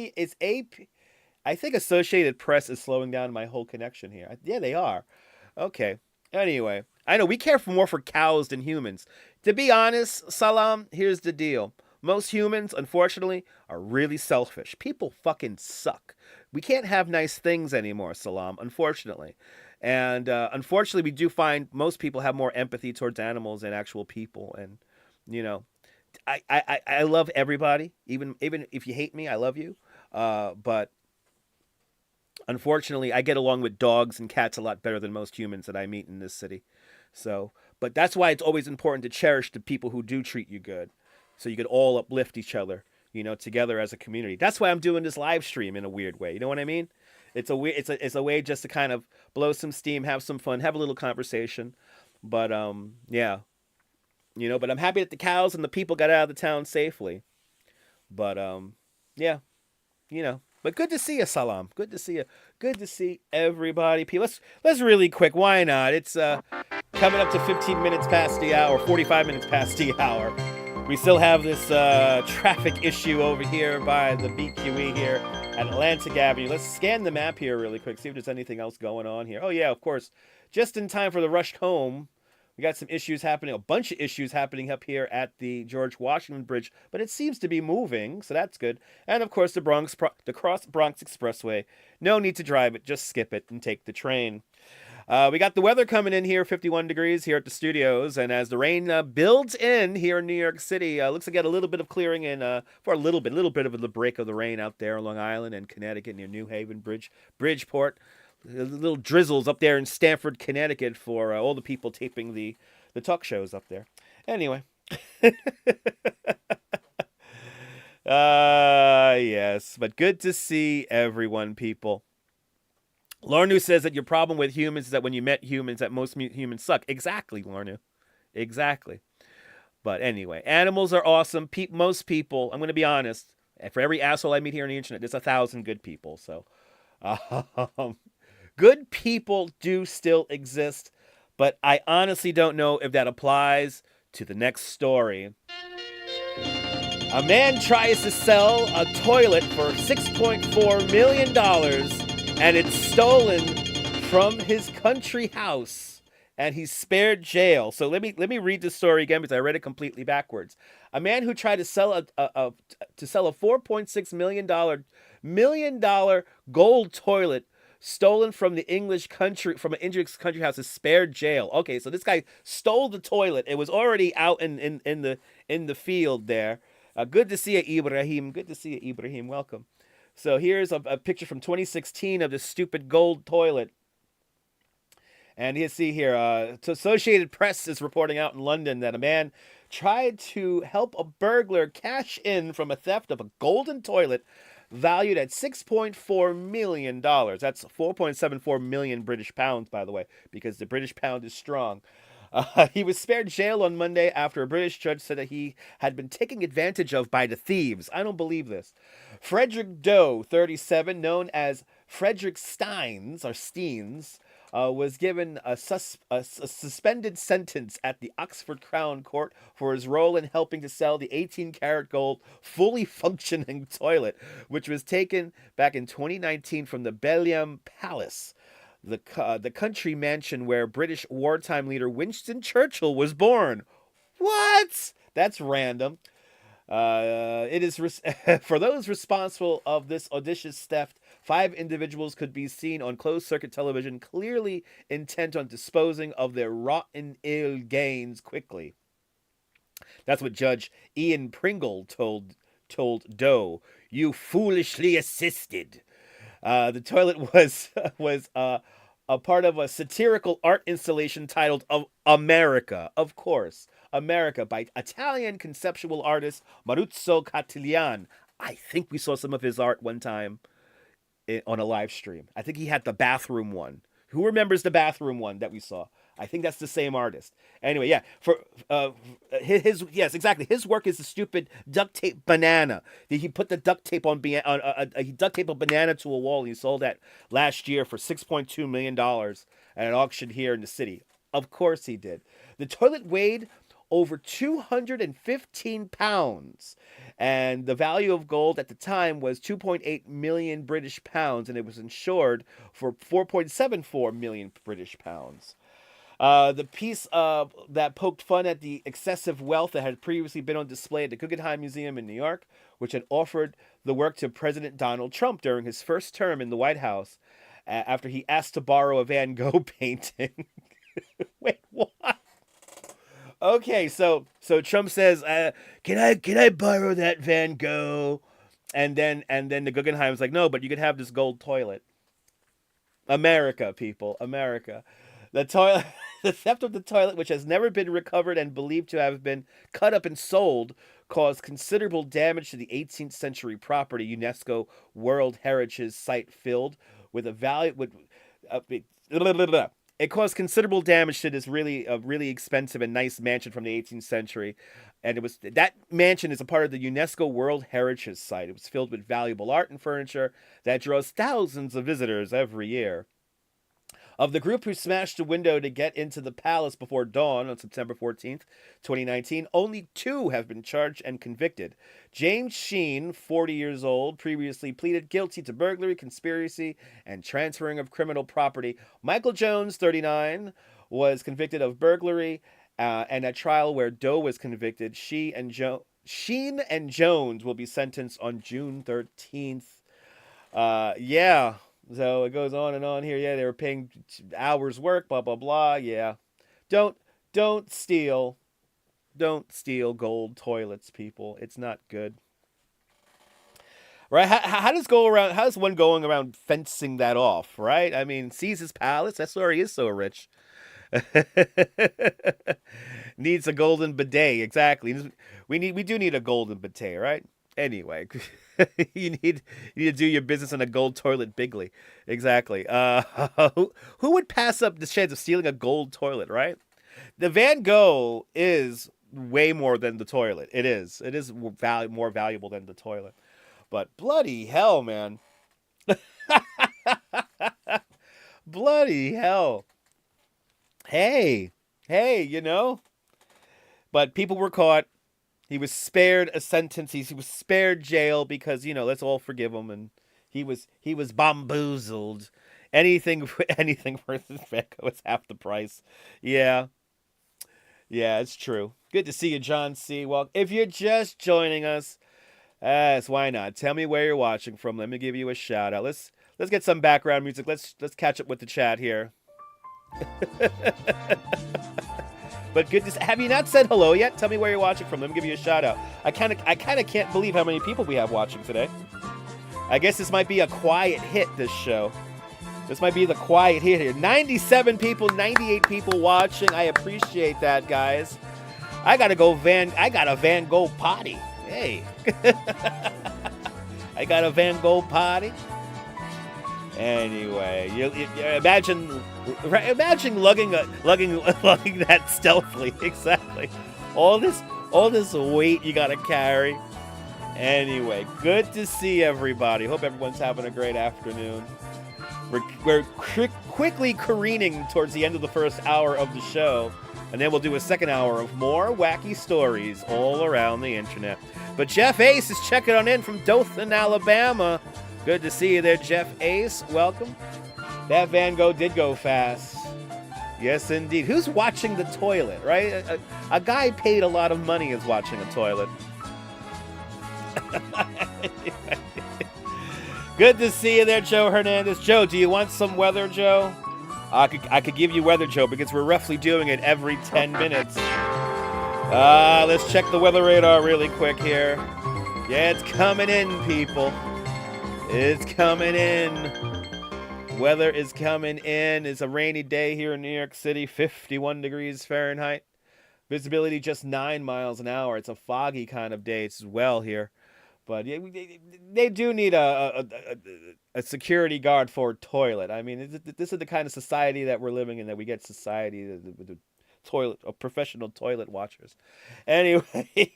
I think Associated Press is slowing down my whole connection here. Yeah, they are. Okay. Anyway, I know we care more for cows than humans. To be honest, Salam, here's the deal. Most humans, unfortunately, are really selfish. People fucking suck. We can't have nice things anymore, Salam, unfortunately. And unfortunately, we do find most people have more empathy towards animals than actual people. And, you know, I love everybody. Even if you hate me, I love you. But unfortunately, I get along with dogs and cats a lot better than most humans that I meet in this city. So, but that's why it's always important to cherish the people who do treat you good, so you could all uplift each other, you know, together as a community. That's why I'm doing this live stream in a weird way. You know what I mean? It's a way just to kind of blow some steam, have some fun, have a little conversation. But yeah, you know. But I'm happy that the cows and the people got out of the town safely. But yeah, you know. But good to see you, Salam. Good to see you. Good to see everybody. Let's really quick. Why not? It's coming up to 15 minutes past the hour, 45 minutes past the hour. We still have this traffic issue over here by the BQE here at Atlantic Avenue. Let's scan the map here really quick, see if there's anything else going on here. Oh, yeah, of course. Just in time for the rush home. We got some issues happening, a bunch of issues happening up here at the George Washington Bridge, but it seems to be moving, so that's good. And, of course, the Cross Bronx Expressway. No need to drive it, just skip it and take the train. We got the weather coming in here, 51 degrees here at the studios, and as the rain builds in here in New York City, looks like we got a little bit of clearing in for a little bit of the break of the rain out there on Long Island and Connecticut near New Haven, Bridgeport. Little drizzles up there in Stamford, Connecticut for all the people taping the talk shows up there. Anyway. Yes, but good to see everyone, people. Lornu says that your problem with humans is that when you met humans, that most humans suck. Exactly, Lornu. Exactly. But anyway, animals are awesome. Most people, I'm going to be honest, for every asshole I meet here on the internet, there's 1,000 good people. So, good people do still exist, but I honestly don't know if that applies to the next story. A man tries to sell a toilet for $6.4 million, and it's stolen from his country house, and he's spared jail. So let me read the story again because I read it completely backwards. A man who tried to sell a $4.6 million gold toilet stolen from an English country house is spared jail. Okay, so this guy stole the toilet. It was already out in the field there. Good to see you, Ibrahim. Good to see you, Ibrahim. Welcome. So here's a picture from 2016 of this stupid gold toilet. And you see here, Associated Press is reporting out in London that a man tried to help a burglar cash in from a theft of a golden toilet valued at $6.4 million. That's 4.74 million British pounds, by the way, because the British pound is strong. He was spared jail on Monday after a British judge said that he had been taken advantage of by the thieves. I don't believe this. Frederick Doe, 37, known as Frederick Steins, was given a suspended sentence at the Oxford Crown Court for his role in helping to sell the 18-karat gold fully functioning toilet, which was taken back in 2019 from the Bellingham Palace, the country mansion where British wartime leader Winston Churchill was born. What? That's random. It is for those responsible of this audacious theft. 5 individuals could be seen on closed-circuit television, clearly intent on disposing of their rotten ill gains quickly. That's what Judge Ian Pringle told Doe. You foolishly assisted. The toilet was a part of a satirical art installation titled America, of course. America by Italian conceptual artist Maruzzo Cattiglione. I think we saw some of his art one time on a live stream. I think he had the bathroom one. Who remembers the bathroom one that we saw? I think that's the same artist. Anyway, yeah, for yes, exactly. His work is the stupid duct tape banana. He put the duct tape on he duct taped a banana to a wall. And he sold that last year for $6.2 million at an auction here in the city. Of course he did. The toilet weighed over 215 pounds, and the value of gold at the time was 2.8 million British pounds, and it was insured for 4.74 million British pounds. The piece that poked fun at the excessive wealth that had previously been on display at the Guggenheim Museum in New York, which had offered the work to President Donald Trump during his first term in the White House, after he asked to borrow a Van Gogh painting. Wait, what? Okay, so Trump says, "Can I borrow that Van Gogh?" And then the Guggenheim's like, "No, but you can have this gold toilet." America, people, America. The theft of the toilet, which has never been recovered and believed to have been cut up and sold, caused considerable damage to the 18th century property UNESCO World Heritage Site filled with a value It caused considerable damage to this really expensive and nice mansion from the 18th century. And that mansion is a part of the UNESCO World Heritage Site. It was filled with valuable art and furniture that draws thousands of visitors every year. Of the group who smashed the window to get into the palace before dawn on September 14th, 2019, only 2 have been charged and convicted. James Sheen, 40 years old, previously pleaded guilty to burglary, conspiracy, and transferring of criminal property. Michael Jones, 39, was convicted of burglary, and at trial where Doe was convicted, Sheen and Jones will be sentenced on June 13th. Yeah. So it goes on and on here. Yeah, they were paying hours work, blah, blah, blah. Yeah. Don't steal. Don't steal gold toilets, people. It's not good. Right? How does one going around fencing that off, right? I mean, Caesar's palace, that's where he is so rich. Needs a golden bidet, exactly. We do need a golden bidet, right? Anyway, you need to do your business in a gold toilet bigly. Exactly. Who would pass up the chance of stealing a gold toilet, right? The Van Gogh is way more than the toilet. It is more valuable than the toilet. But bloody hell, man. Bloody hell. Hey, you know? But people were caught. He was spared a sentence. He was spared jail because, let's all forgive him. And he was bamboozled. Anything for this Van Gogh is half the price. Yeah, it's true. Good to see you, John C. Well, if you're just joining us, why not? Tell me where you're watching from. Let me give you a shout out. Let's get some background music. Let's catch up with the chat here. But good to have you not said hello yet? Tell me where you're watching from. Let me give you a shout out. I kind of can't believe how many people we have watching today. I guess this might be a quiet hit, this show. This might be the quiet hit here. 97 people, 98 people watching. I appreciate that, guys. I got a Van Gogh party. Hey. I got a Van Gogh party. Anyway, you imagine lugging that stealthily. Exactly. All this weight you gotta carry. Anyway, good to see everybody. Hope everyone's having a great afternoon. We're quickly careening towards the end of the first hour of the show, and then we'll do a second hour of more wacky stories all around the internet. But Jeff Ace is checking on in from Dothan, Alabama. Good to see you there, Jeff Ace. Welcome. That Van Gogh did go fast. Yes, indeed. Who's watching the toilet, right? A guy paid a lot of money is watching a toilet. Good to see you there, Joe Hernandez. Joe, do you want some weather, Joe? I could give you weather, Joe, because we're roughly doing it every 10 minutes. Let's check the weather radar really quick here. Yeah, it's coming in, people. It's coming in. Weather is coming in. It's a rainy day here in New York City, 51 degrees Fahrenheit. Visibility just 9 miles an hour. It's a foggy kind of day as well here. But yeah, they do need a security guard for a toilet. I mean, this is the kind of society that we're living in, that we get society with the toilet, professional toilet watchers. Anyway,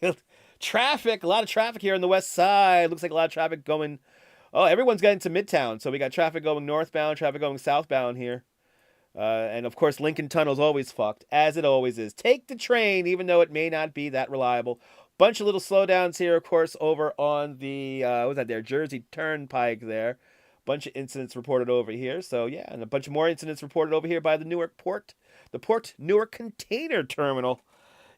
traffic, a lot of traffic here on the west side. Looks like a lot of traffic going. Oh, everyone's getting to Midtown, so we got traffic going northbound, traffic going southbound here. And of course, Lincoln Tunnel's always fucked, as it always is. Take the train, even though it may not be that reliable. Bunch of little slowdowns here, of course, over on the, what's that there, Jersey Turnpike there. Bunch of incidents reported over here. So, yeah, and a bunch of more incidents reported over here by the Newark Port. The Port Newark Container Terminal.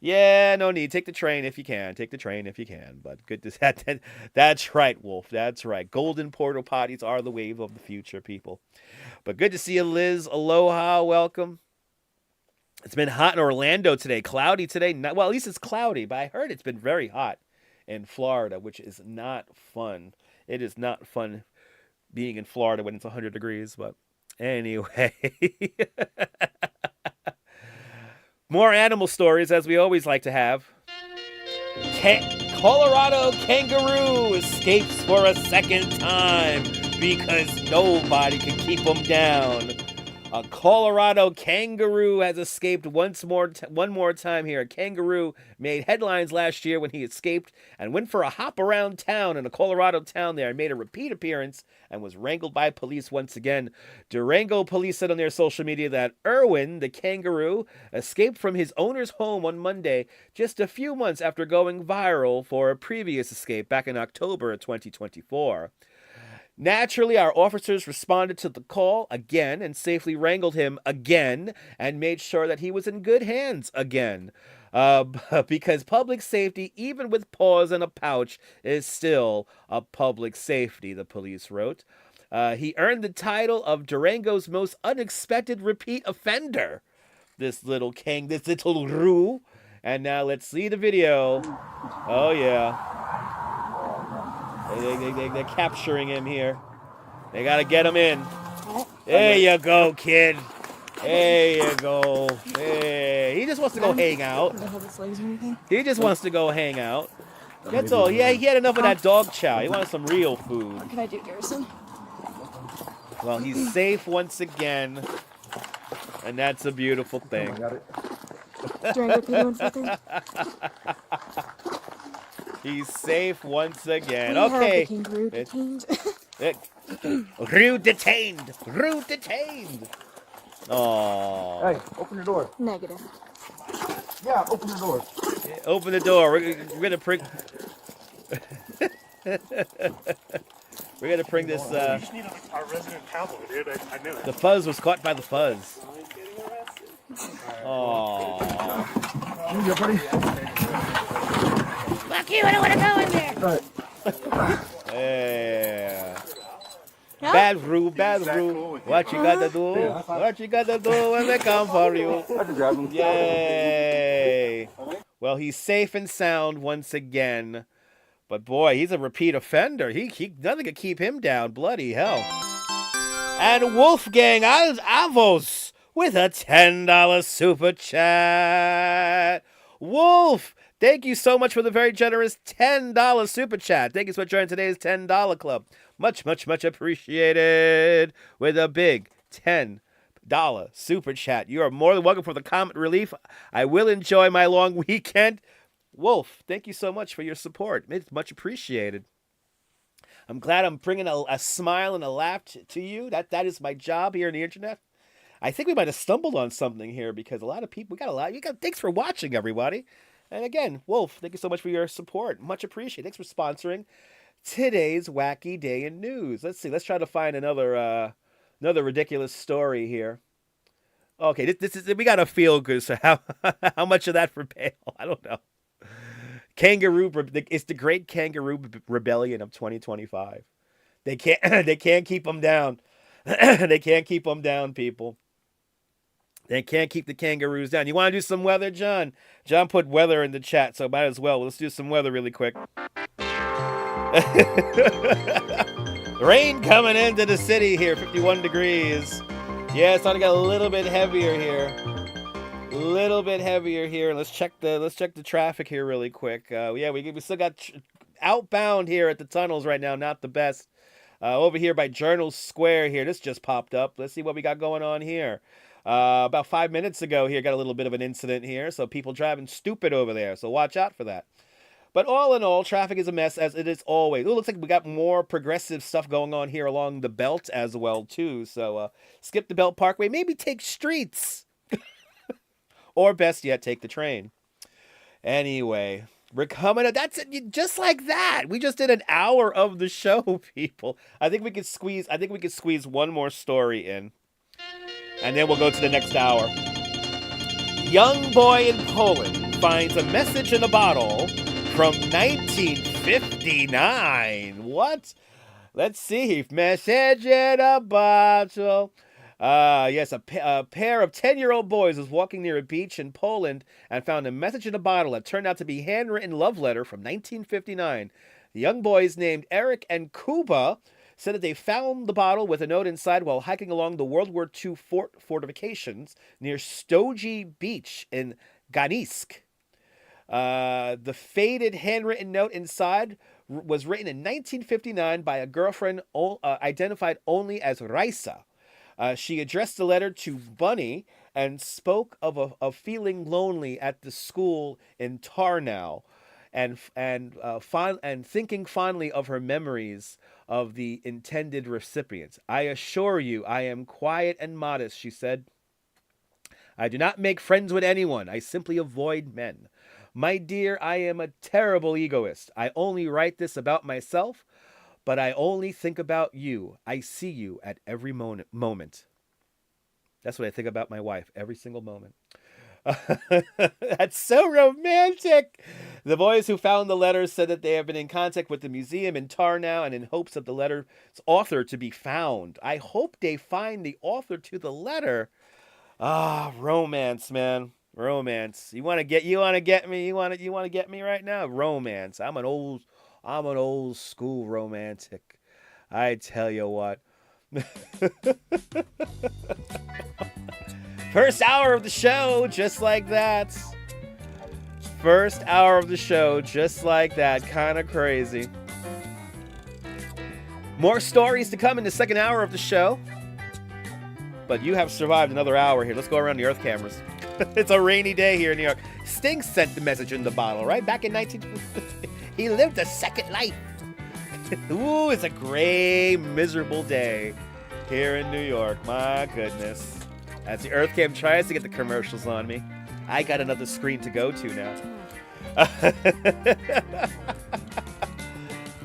Yeah, no need. Take the train if you can. Take the train if you can. But good to that's right, Wolf. That's right. Golden portal potties are the wave of the future, people. But good to see you, Liz. Aloha. Welcome. It's been hot in Orlando today. Cloudy today. Well, at least it's cloudy, but I heard it's been very hot in Florida, which is not fun. It is not fun being in Florida when it's 100 degrees. But anyway. More animal stories, as we always like to have. Colorado kangaroo escapes for a second time because nobody can keep him down. A Colorado kangaroo has escaped one more time here. A kangaroo made headlines last year when he escaped and went for a hop around town in a Colorado town there and made a repeat appearance and was wrangled by police once again. Durango police said on their social media that Irwin, the kangaroo, escaped from his owner's home on Monday just a few months after going viral for a previous escape back in October of 2024. Naturally, our officers responded to the call again and safely wrangled him again and made sure that he was in good hands again. Because public safety, even with paws in a pouch, is still a public safety, the police wrote. He earned the title of Durango's most unexpected repeat offender. This little roo. And now let's see the video. Oh, yeah. They're capturing him here. They got to get him in. There you go, kid. There you go. Hey. He just wants to go hang out. He just wants to go hang out. That's all. Yeah, he had enough of that dog chow. He wanted some real food. What can I do, Garrison? Well, he's safe once again. And that's a beautiful thing. Durango P143. He's safe once again. We Okay. have the kangaroo detained. Rue detained. Rue detained. Oh. Hey, open your door. Negative. Yeah, open your door. Open the door. We're gonna bring. We're gonna bring this. You just need our resident cowboy, dude. I knew it. The fuzz was caught by the fuzz. Oh. Here, buddy. Fuck you, I don't want to go in there. Right. Yeah. No? Bad Rue. What you gotta do? What you gotta do when they come for you? I just grabbed him. Yay. Well, he's safe and sound once again. But boy, he's a repeat offender. He nothing could keep him down. Bloody hell. And Wolfgang Avos with a $10 super chat. Wolf, thank you so much for the very generous $10 super chat. Thank you so much for joining today's $10 club. Much, much, much appreciated. With a big $10 super chat. You are more than welcome for the comment relief. I will enjoy my long weekend. Wolf, thank you so much for your support. It's much appreciated. I'm glad I'm bringing a smile and a laugh to you. That is my job here on the internet. I think we might have stumbled on something here because a lot of people, thanks for watching, everybody. And again, Wolf, thank you so much for your support. Much appreciated. Thanks for sponsoring today's Wacky Day in News. Let's see. Let's try to find another ridiculous story here. Okay, this is, we got a feel good. So how much of that for bail? I don't know. It's the Great Kangaroo Rebellion of 2025. They can't they can't keep them down. They can't keep them down, people. They can't keep the kangaroos down. You want to do some weather, John? John put weather in the chat, so might as well. Let's do some weather really quick. Rain coming into the city here, 51 degrees. Yeah, it's starting to get a little bit heavier here. Let's check the traffic here really quick. Yeah, we still got outbound here at the tunnels right now. Not the best. Over here by Journal Square here. This just popped up. Let's see what we got going on here. About 5 minutes ago here, got a little bit of an incident here. So people driving stupid over there. So watch out for that. But all in all, traffic is a mess, as it is always. It looks like we got more progressive stuff going on here along the belt as well, too. So skip the Belt Parkway. Maybe take streets. Or best yet, take the train. Anyway, we're coming up. That's it. Just like that. We just did an hour of the show, people. I think we could squeeze one more story in. And then we'll go to the next hour. Young boy in Poland finds a message in a bottle from 1959. What? Let's see. Message in a bottle. Yes, a pair of 10-year-old boys was walking near a beach in Poland and found a message in a bottle that turned out to be a handwritten love letter from 1959. The young boys, named Eric and Kuba, said that they found the bottle with a note inside while hiking along the World War II fortifications near Stoji Beach in Gdańsk. The faded handwritten note inside was written in 1959 by a girlfriend identified only as Raisa. She addressed the letter to Bunny and spoke of feeling lonely at the school in Tarnow, and thinking fondly of her memories of the intended recipients. I assure you, I am quiet and modest, she said. I do not make friends with anyone. I simply avoid men. My dear, I am a terrible egoist. I only write this about myself, but I only think about you. I see you at every moment. That's what I think about my wife, every single moment. That's so romantic. The boys who found the letter said that they have been in contact with the museum in Tarnow and in hopes of the letter's author to be found. I hope they find the author to the letter. Romance, man. Romance. You want to get me? You want to get me right now? Romance. I'm an old school romantic. I tell you what. First hour of the show, just like that. First hour of the show, just like that. Kind of crazy. More stories to come in the second hour of the show. But you have survived another hour here. Let's go around the Earth cameras. It's a rainy day here in New York. Sting sent the message in the bottle, right? Back in 1950. He lived a second life. Ooh, it's a gray, miserable day here in New York. My goodness. As the Earth Cam tries to get the commercials on me, I got another screen to go to now.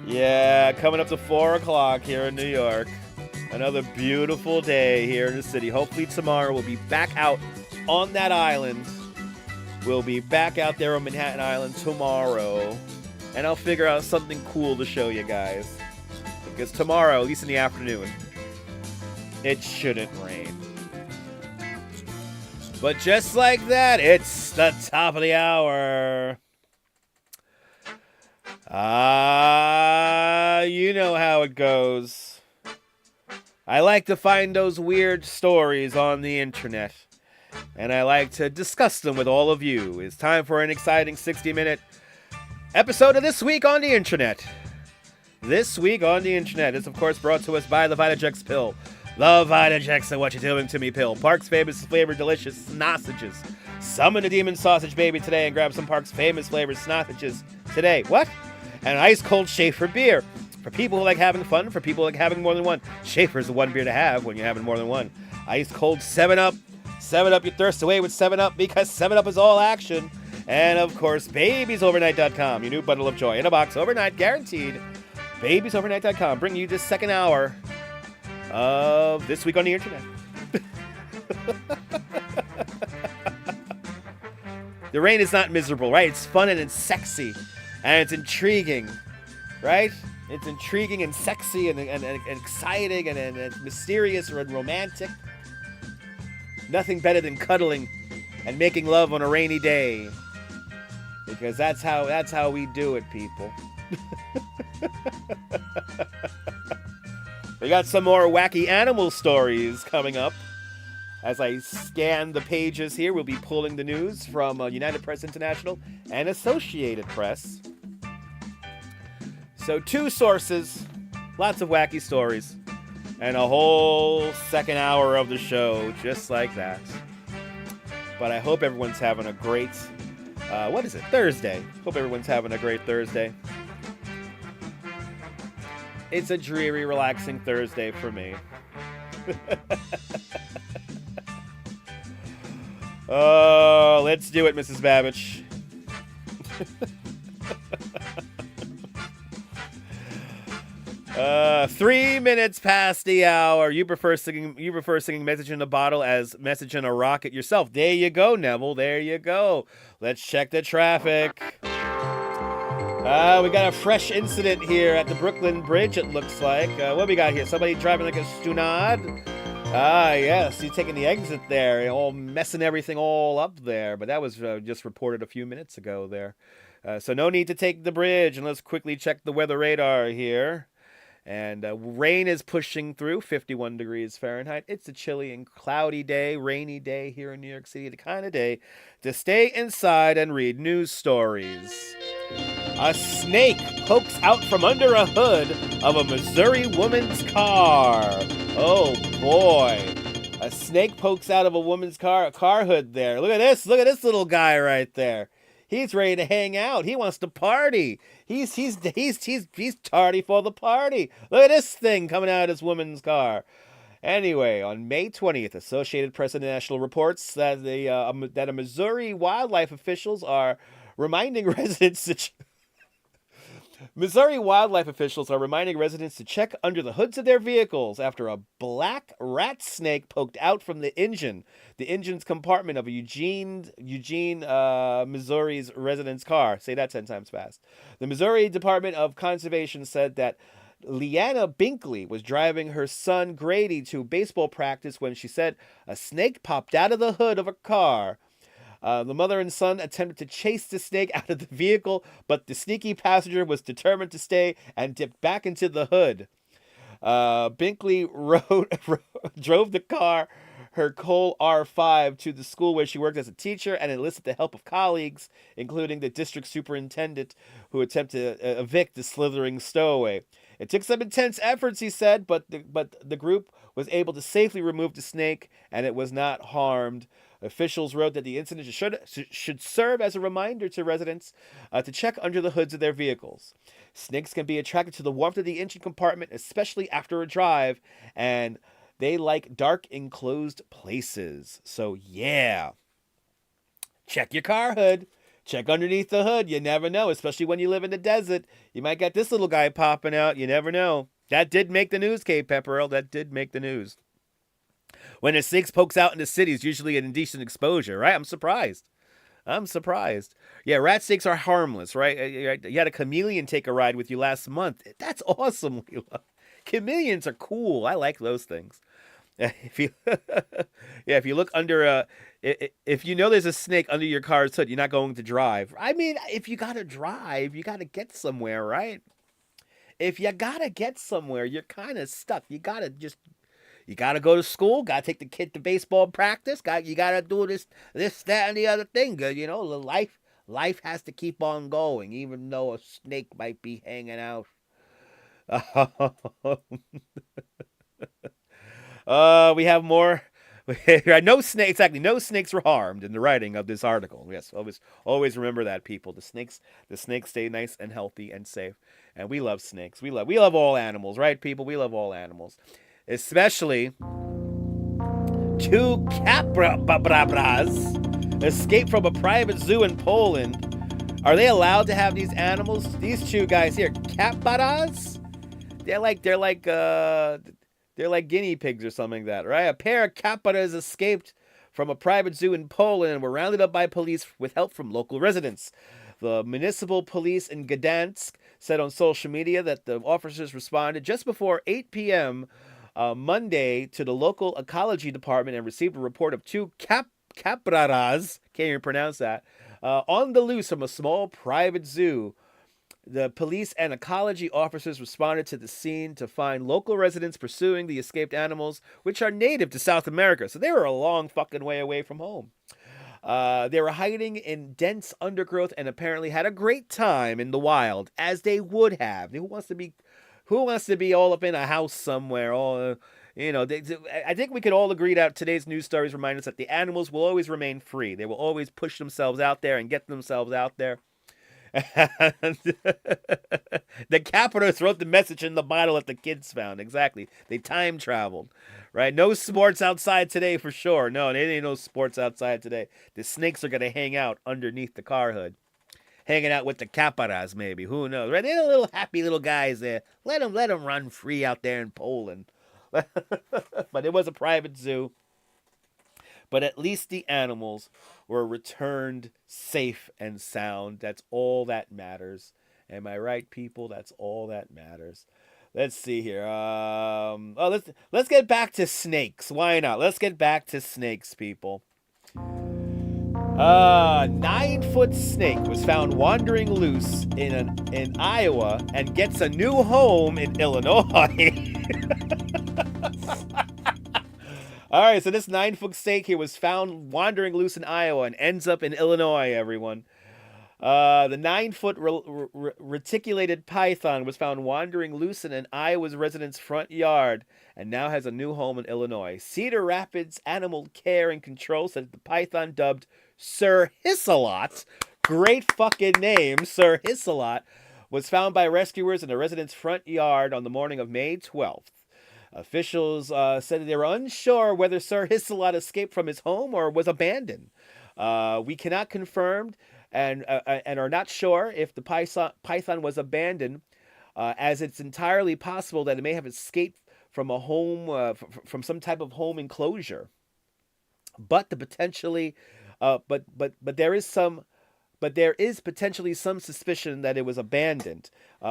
Yeah, coming up to 4 o'clock here in New York. Another beautiful day here in the city. Hopefully tomorrow we'll be back out on that island. We'll be back out there on Manhattan Island tomorrow. And I'll figure out something cool to show you guys. Because tomorrow, at least in the afternoon, it shouldn't rain. But just like that, it's the top of the hour. You know how it goes. I like to find those weird stories on the internet. And I like to discuss them with all of you. It's time for an exciting 60-minute episode of This Week on the Internet. This Week on the Internet is, of course, brought to us by the Vitajex pill. The Vitajex and What You Doing to Me pill. Park's famous flavored delicious sausages. Summon a demon sausage baby today and grab some Park's famous flavored sausages today. What? And an ice cold Schaefer beer. For people who like having fun, for people who like having more than one. Schaefer's the one beer to have when you're having more than one. Ice cold 7-Up. 7-Up your thirst away with 7-Up because 7-Up is all action. And of course, babiesovernight.com. Your new bundle of joy in a box overnight guaranteed. Babiesovernight.com bringing you this second hour of This Week on the Internet. The rain is not miserable, right? It's fun and it's sexy and it's intriguing, right? It's intriguing and sexy and exciting and mysterious and romantic. Nothing better than cuddling and making love on a rainy day. Because that's how we do it, people. We got some more wacky animal stories coming up. As I scan the pages here, we'll be pulling the news from United Press International and Associated Press. So 2 sources, lots of wacky stories, and a whole second hour of the show just like that. But I hope everyone's having a great, Thursday. Hope everyone's having a great Thursday. It's a dreary, relaxing Thursday for me. Oh, let's do it, Mrs. Babbage. 3 minutes past the hour. You prefer singing "Message in a Bottle" as "Message in a Rocket" yourself. There you go, Neville. There you go. Let's check the traffic. We got a fresh incident here at the Brooklyn Bridge, it looks like. What we got here? Somebody driving like a stunad? Yes, he's taking the exit there, all messing everything all up there. But that was just reported a few minutes ago there. So no need to take the bridge, and let's quickly check the weather radar here. And rain is pushing through, 51 degrees Fahrenheit. It's a chilly and cloudy day, rainy day here in New York City. The kind of day to stay inside and read news stories. A snake pokes out from under a hood of a Missouri woman's car. Oh boy. A snake pokes out of a woman's car hood there. Look at this little guy right there. He's ready to hang out. He wants to party. He's tardy for the party. Look at this thing coming out of this woman's car. Anyway, on May 20th, Associated Press International reports that that a Missouri wildlife officials are reminding residents to Missouri wildlife officials are reminding residents to check under the hoods of their vehicles after a black rat snake poked out from the engine's compartment of a Eugene, Missouri's resident's car. Say that 10 times fast. The Missouri Department of Conservation said that Leanna Binkley was driving her son Grady to baseball practice when she said a snake popped out of the hood of a car. The mother and son attempted to chase the snake out of the vehicle, but the sneaky passenger was determined to stay and dipped back into the hood. Binkley drove the car, her Cole R5, to the school where she worked as a teacher and enlisted the help of colleagues, including the district superintendent, who attempted to evict the slithering stowaway. It took some intense efforts, he said, but the group was able to safely remove the snake, and it was not harmed. Officials wrote that the incident should serve as a reminder to residents to check under the hoods of their vehicles. Snakes can be attracted to the warmth of the engine compartment, especially after a drive, and they like dark, enclosed places. So, yeah. Check your car hood. Check underneath the hood. You never know, especially when you live in the desert. You might get this little guy popping out. You never know. That did make the news, Kate Pepperell. That did make the news. When a snake pokes out in the city, it's usually an indecent exposure, right? I'm surprised. Yeah, rat snakes are harmless, right? You had a chameleon take a ride with you last month. That's awesome, Leela. Chameleons are cool. I like those things. If you look under if you know there's a snake under your car's hood, you're not going to drive. I mean, if you gotta drive, you gotta get somewhere, right? If you gotta get somewhere, you're kind of stuck. You gotta go to school, gotta take the kid to baseball practice, you gotta do this, that, and the other thing. You know, life has to keep on going, even though a snake might be hanging out. We have more. No snakes were harmed in the writing of this article. Yes, always remember that, people. The snakes stay nice and healthy and safe, and we love snakes. We love all animals, right, people? We love all animals, especially two capybras escaped from a private zoo in Poland. Are they allowed to have these animals? These two guys here, capybaras. They're like guinea pigs or something like that, right? A pair of capybaras escaped from a private zoo in Poland and were rounded up by police with help from local residents. The municipal police in Gdansk said on social media that the officers responded just before 8 p.m. Monday to the local ecology department and received a report of two capraras, can't even pronounce that, on the loose from a small private zoo. The police and ecology officers responded to the scene to find local residents pursuing the escaped animals, which are native to South America. So they were a long fucking way away from home. They were hiding in dense undergrowth and apparently had a great time in the wild, as they would have. Who wants to be all up in a house somewhere? I think we could all agree that today's news stories remind us that the animals will always remain free. They will always push themselves out there and get themselves out there. And the capitalists wrote the message in the bottle that the kids found. Exactly. They time traveled, right? No sports outside today for sure. No, there ain't no sports outside today. The snakes are going to hang out underneath the car hood. Hanging out with the caparas, maybe. Who knows, right? They're little happy little guys there. Let them run free out there in Poland. But it was a private zoo. But at least the animals were returned safe and sound. That's all that matters. Am I right, people? That's all that matters. Let's see here. Let's get back to snakes. Why not? Let's get back to snakes, people. 9-foot snake was found wandering loose in Iowa and gets a new home in Illinois. All right, so this 9-foot snake here was found wandering loose in Iowa and ends up in Illinois, everyone. The 9-foot reticulated python was found wandering loose in an Iowa's resident's front yard and now has a new home in Illinois. Cedar Rapids Animal Care and Control said the python, dubbed Sir Hissalot, great fucking name, Sir Hissalot, was found by rescuers in a resident's front yard on the morning of May 12th. Officials said they were unsure whether Sir Hissalot escaped from his home or was abandoned. We cannot confirm and are not sure if the python was abandoned, as it's entirely possible that it may have escaped from a home, from some type of home enclosure. But there is potentially some suspicion that it was abandoned,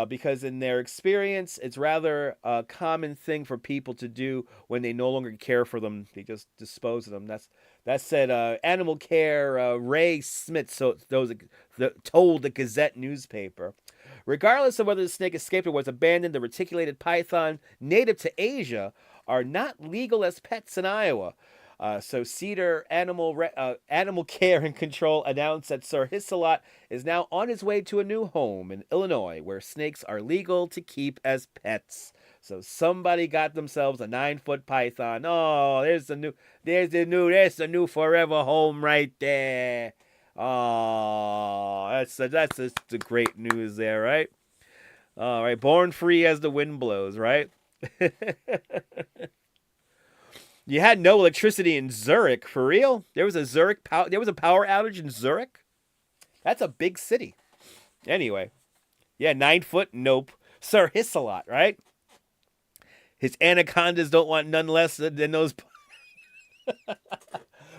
because in their experience, it's rather a common thing for people to do when they no longer care for them. They just dispose of them. That said, Animal Care Ray Smith told the Gazette newspaper. Regardless of whether the snake escaped or was abandoned, the reticulated python, native to Asia, are not legal as pets in Iowa. So Cedar Animal Care and Control announced that Sir Hissalot is now on his way to a new home in Illinois, where snakes are legal to keep as pets. So somebody got themselves a 9-foot python. Oh, there's the new forever home right there. Oh, that's the great news there, right? All right, born free as the wind blows, right? You had no electricity in Zurich, for real? There was a power outage in Zurich? That's a big city. Anyway. Yeah, 9-foot, nope. Sir Hissalot, right? His anacondas don't want none less than those.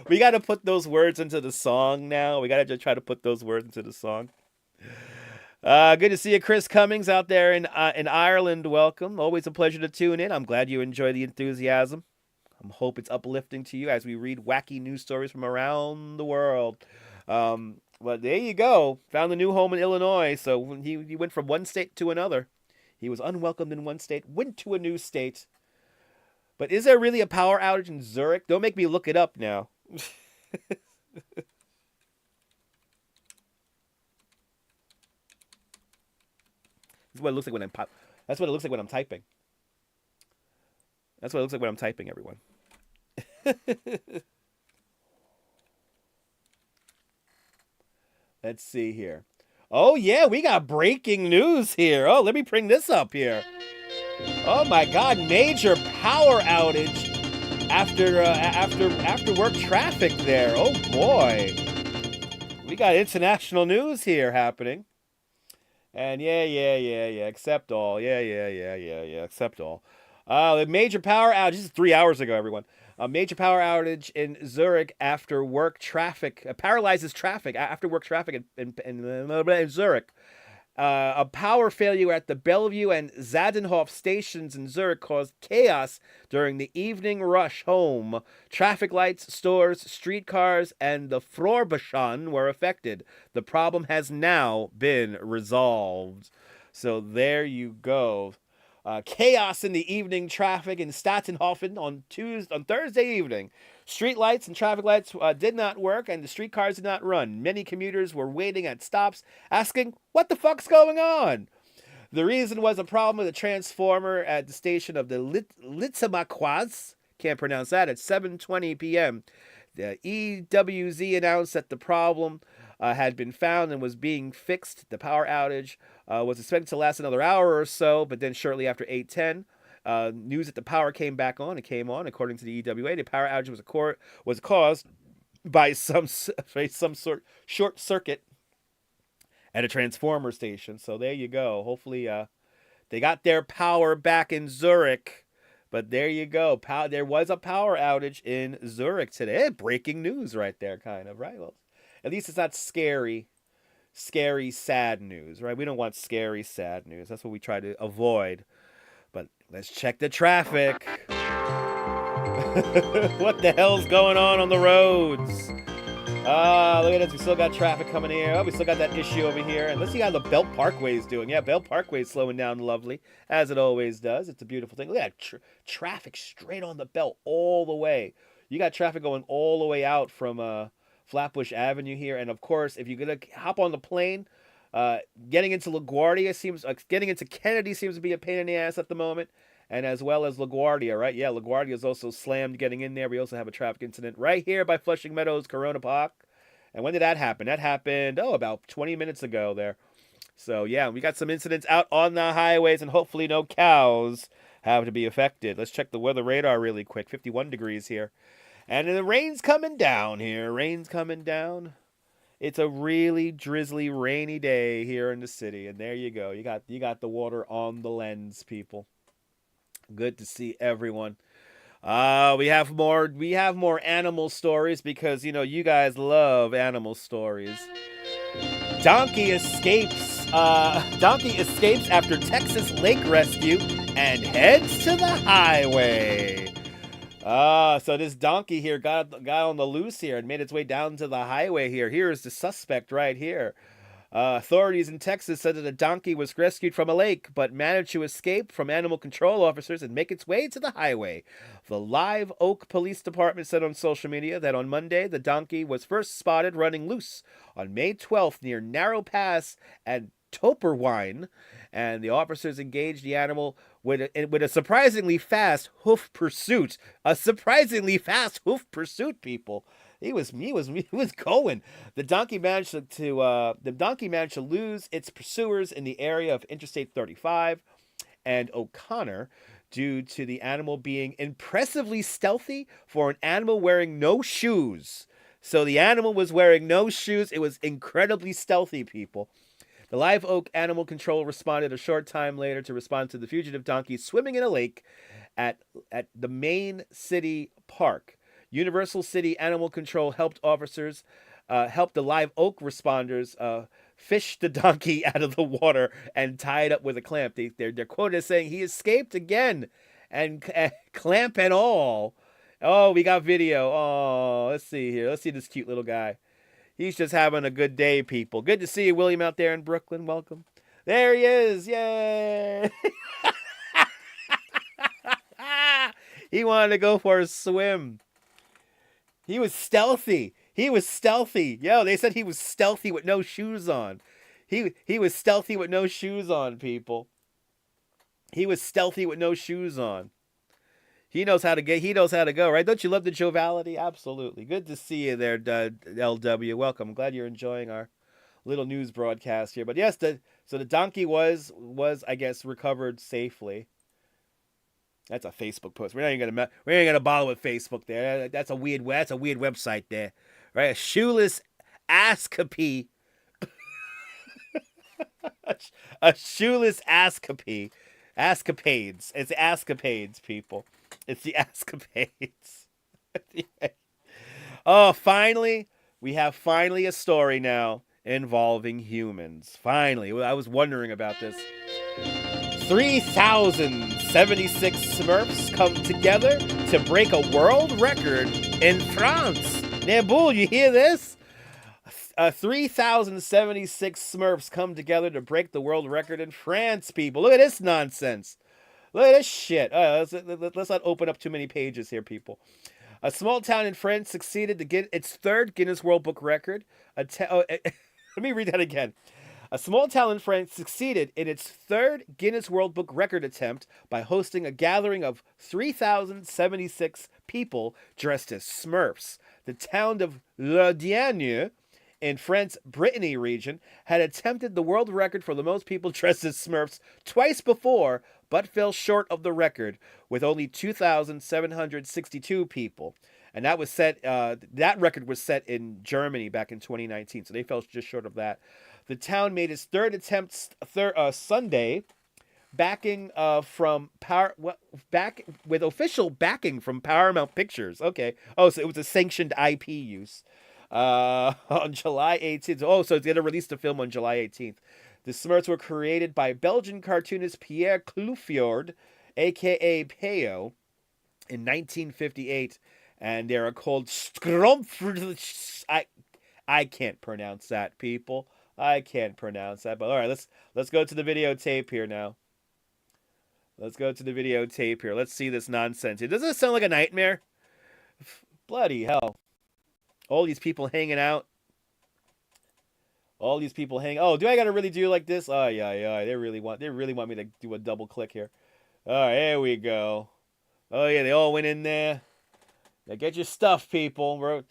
We got to put those words into the song now. We got to try to put those words into the song. Good to see you, Chris Cummings, out there in Ireland. Welcome. Always a pleasure to tune in. I'm glad you enjoy the enthusiasm. I hope it's uplifting to you as we read wacky news stories from around the world. Well, there you go. Found a new home in Illinois. So when he went from one state to another. He was unwelcomed in one state, went to a new state. But is there really a power outage in Zurich? Don't make me look it up now. This is what it looks like when That's what it looks like when I'm typing. That's what it looks like when I'm typing, everyone. Let's see here. Oh, yeah, we got breaking news here. Oh, let me bring this up here. Oh, my God, major power outage after work traffic there. Oh, boy. We got international news here happening. And yeah, accept all. Yeah, accept all. The major power outage, this is 3 hours ago, everyone. A major power outage in Zurich after work traffic paralyzes traffic after work traffic in Zurich. A power failure at the Bellevue and Zadenhof stations in Zurich caused chaos during the evening rush home. Traffic lights, stores, streetcars, and the Florbahn were affected. The problem has now been resolved. So there you go. Chaos in the evening traffic in Statenhofen on Thursday evening. Street lights and traffic lights did not work, and the streetcars did not run. Many commuters were waiting at stops, asking, "What the fuck's going on?" The reason was a problem with a transformer at the station of the Litzamakwas. Can't pronounce that. At 7:20 p.m. The EWZ announced that the problem had been found and was being fixed. The power outage was expected to last another hour or so, but then shortly after 8:10, news that the power came back on. It came on, according to the EWA. The power outage was caused by some sort short circuit at a transformer station. So there you go. Hopefully, they got their power back in Zurich. But there you go. There was a power outage in Zurich today. Breaking news right there, kind of, right? Well, at least it's not scary, sad news, right? We don't want scary, sad news. That's what we try to avoid. But let's check the traffic. What the hell's going on the roads? Look at this. We still got traffic coming here. Oh, we still got that issue over here. And let's see how the Belt Parkway's doing. Yeah, Belt Parkway's slowing down lovely, as it always does. It's a beautiful thing. Look at that traffic straight on the belt all the way. You got traffic going all the way out from Flatbush Avenue here. And of course, if you're going to hop on the plane, getting into getting into Kennedy seems to be a pain in the ass at the moment. And as well as LaGuardia, right? Yeah, LaGuardia is also slammed getting in there. We also have a traffic incident right here by Flushing Meadows, Corona Park. And when did that happen? That happened, about 20 minutes ago there. So, yeah, we got some incidents out on the highways, and hopefully no cows have to be affected. Let's check the weather radar really quick. 51 degrees here. And the rain's coming down here. Rain's coming down. It's a really drizzly, rainy day here in the city. And there you go. You got the water on the lens, people. Good to see everyone. We have more animal stories because you guys love animal stories. Donkey escapes after Texas lake rescue and heads to the highway. So this donkey here got on the loose here and made its way down to the highway here. Here is the suspect right here. Authorities in Texas said that a donkey was rescued from a lake, but managed to escape from animal control officers and make its way to the highway. The Live Oak Police Department said on social media that on Monday, the donkey was first spotted running loose on May 12th near Narrow Pass at Toperwine, and the officers engaged the animal with a surprisingly fast hoof pursuit. A surprisingly fast hoof pursuit, people. He was going. The donkey managed to lose its pursuers in the area of Interstate 35 and O'Connor due to the animal being impressively stealthy for an animal wearing no shoes. So the animal was wearing no shoes. It was incredibly stealthy, people. The Live Oak Animal Control responded a short time later to respond to the fugitive donkey swimming in a lake at the Main City Park. Universal City Animal Control helped the Live Oak responders fish the donkey out of the water and tie it up with a clamp. They're quoted as saying he escaped again, and clamp and all. Oh, we got video. Oh, let's see here. Let's see this cute little guy. He's just having a good day, people. Good to see you, William, out there in Brooklyn. Welcome. There he is. Yay. He wanted to go for a swim. He was stealthy. Yo, they said he was stealthy with no shoes on. He was stealthy with no shoes on, people. He was stealthy with no shoes on. He knows how to go, right? Don't you love the joviality? Absolutely. Good to see you there, LW. Welcome. I'm glad you're enjoying our little news broadcast here. But yes, so the donkey was I guess recovered safely. That's a Facebook post. We're not even gonna bother with Facebook there. That's a weird website there, right? A shoeless ass-capy. A shoeless ass-capades. It's the ass-capades, people. It's the ass-capades. Oh, finally, we have a story now involving humans. Finally, I was wondering about this. 3,076 Smurfs come together to break a world record in France. Naboul, you hear this? 3,076 Smurfs come together to break the world record in France, people. Look at this nonsense. Look at this shit. Let's not open up too many pages here, people. A small town in France succeeded to get its third Guinness World Book record. Let me read that again. A small town in France succeeded in its third Guinness World Book record attempt by hosting a gathering of 3,076 people dressed as Smurfs. The town of Le Digne in France's Brittany region had attempted the world record for the most people dressed as Smurfs twice before, but fell short of the record with only 2,762 people. And that was set. That record was set in Germany back in 2019, so they fell just short of that. The town made its third attempt Sunday, backing with official backing from Paramount Pictures. Okay. Oh, so it was a sanctioned IP use. On July 18th. Oh, so it's going to release the film on July 18th. The Smurfs were created by Belgian cartoonist Pierre Clouffiard, a.k.a. Peo, in 1958. And they are called Strumpf. I can't pronounce that, people. I can't pronounce that. But all right, let's go to the videotape here now. Let's go to the videotape here. Let's see this nonsense. Doesn't it sound like a nightmare? Bloody hell. All these people hanging out. All these people hanging. Oh, do I gotta really do like this? Oh yeah. They really want me to do a double click here. All right, here we go. Oh yeah, they all went in there. Now get your stuff, people. We're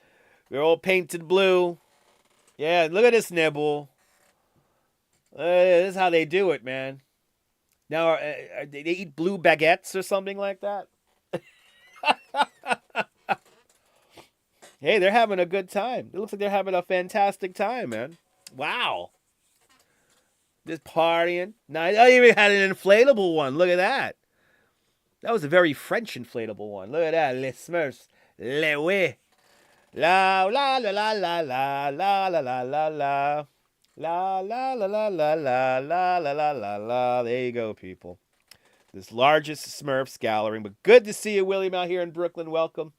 all painted blue. Yeah, look at this nibble. This is how they do it, man. Now, they eat blue baguettes or something like that. Hey, they're having a good time. It looks like they're having a fantastic time, man. Wow. Just partying. Now, I even had an inflatable one. Look at that. That was a very French inflatable one. Look at that. Les Smurfs. Les oui. La la la la la la la la la la la. La la la la la la la la la la la. There you go, people. This largest Smurfs gathering. But good to see you, William, out here in Brooklyn. Welcome.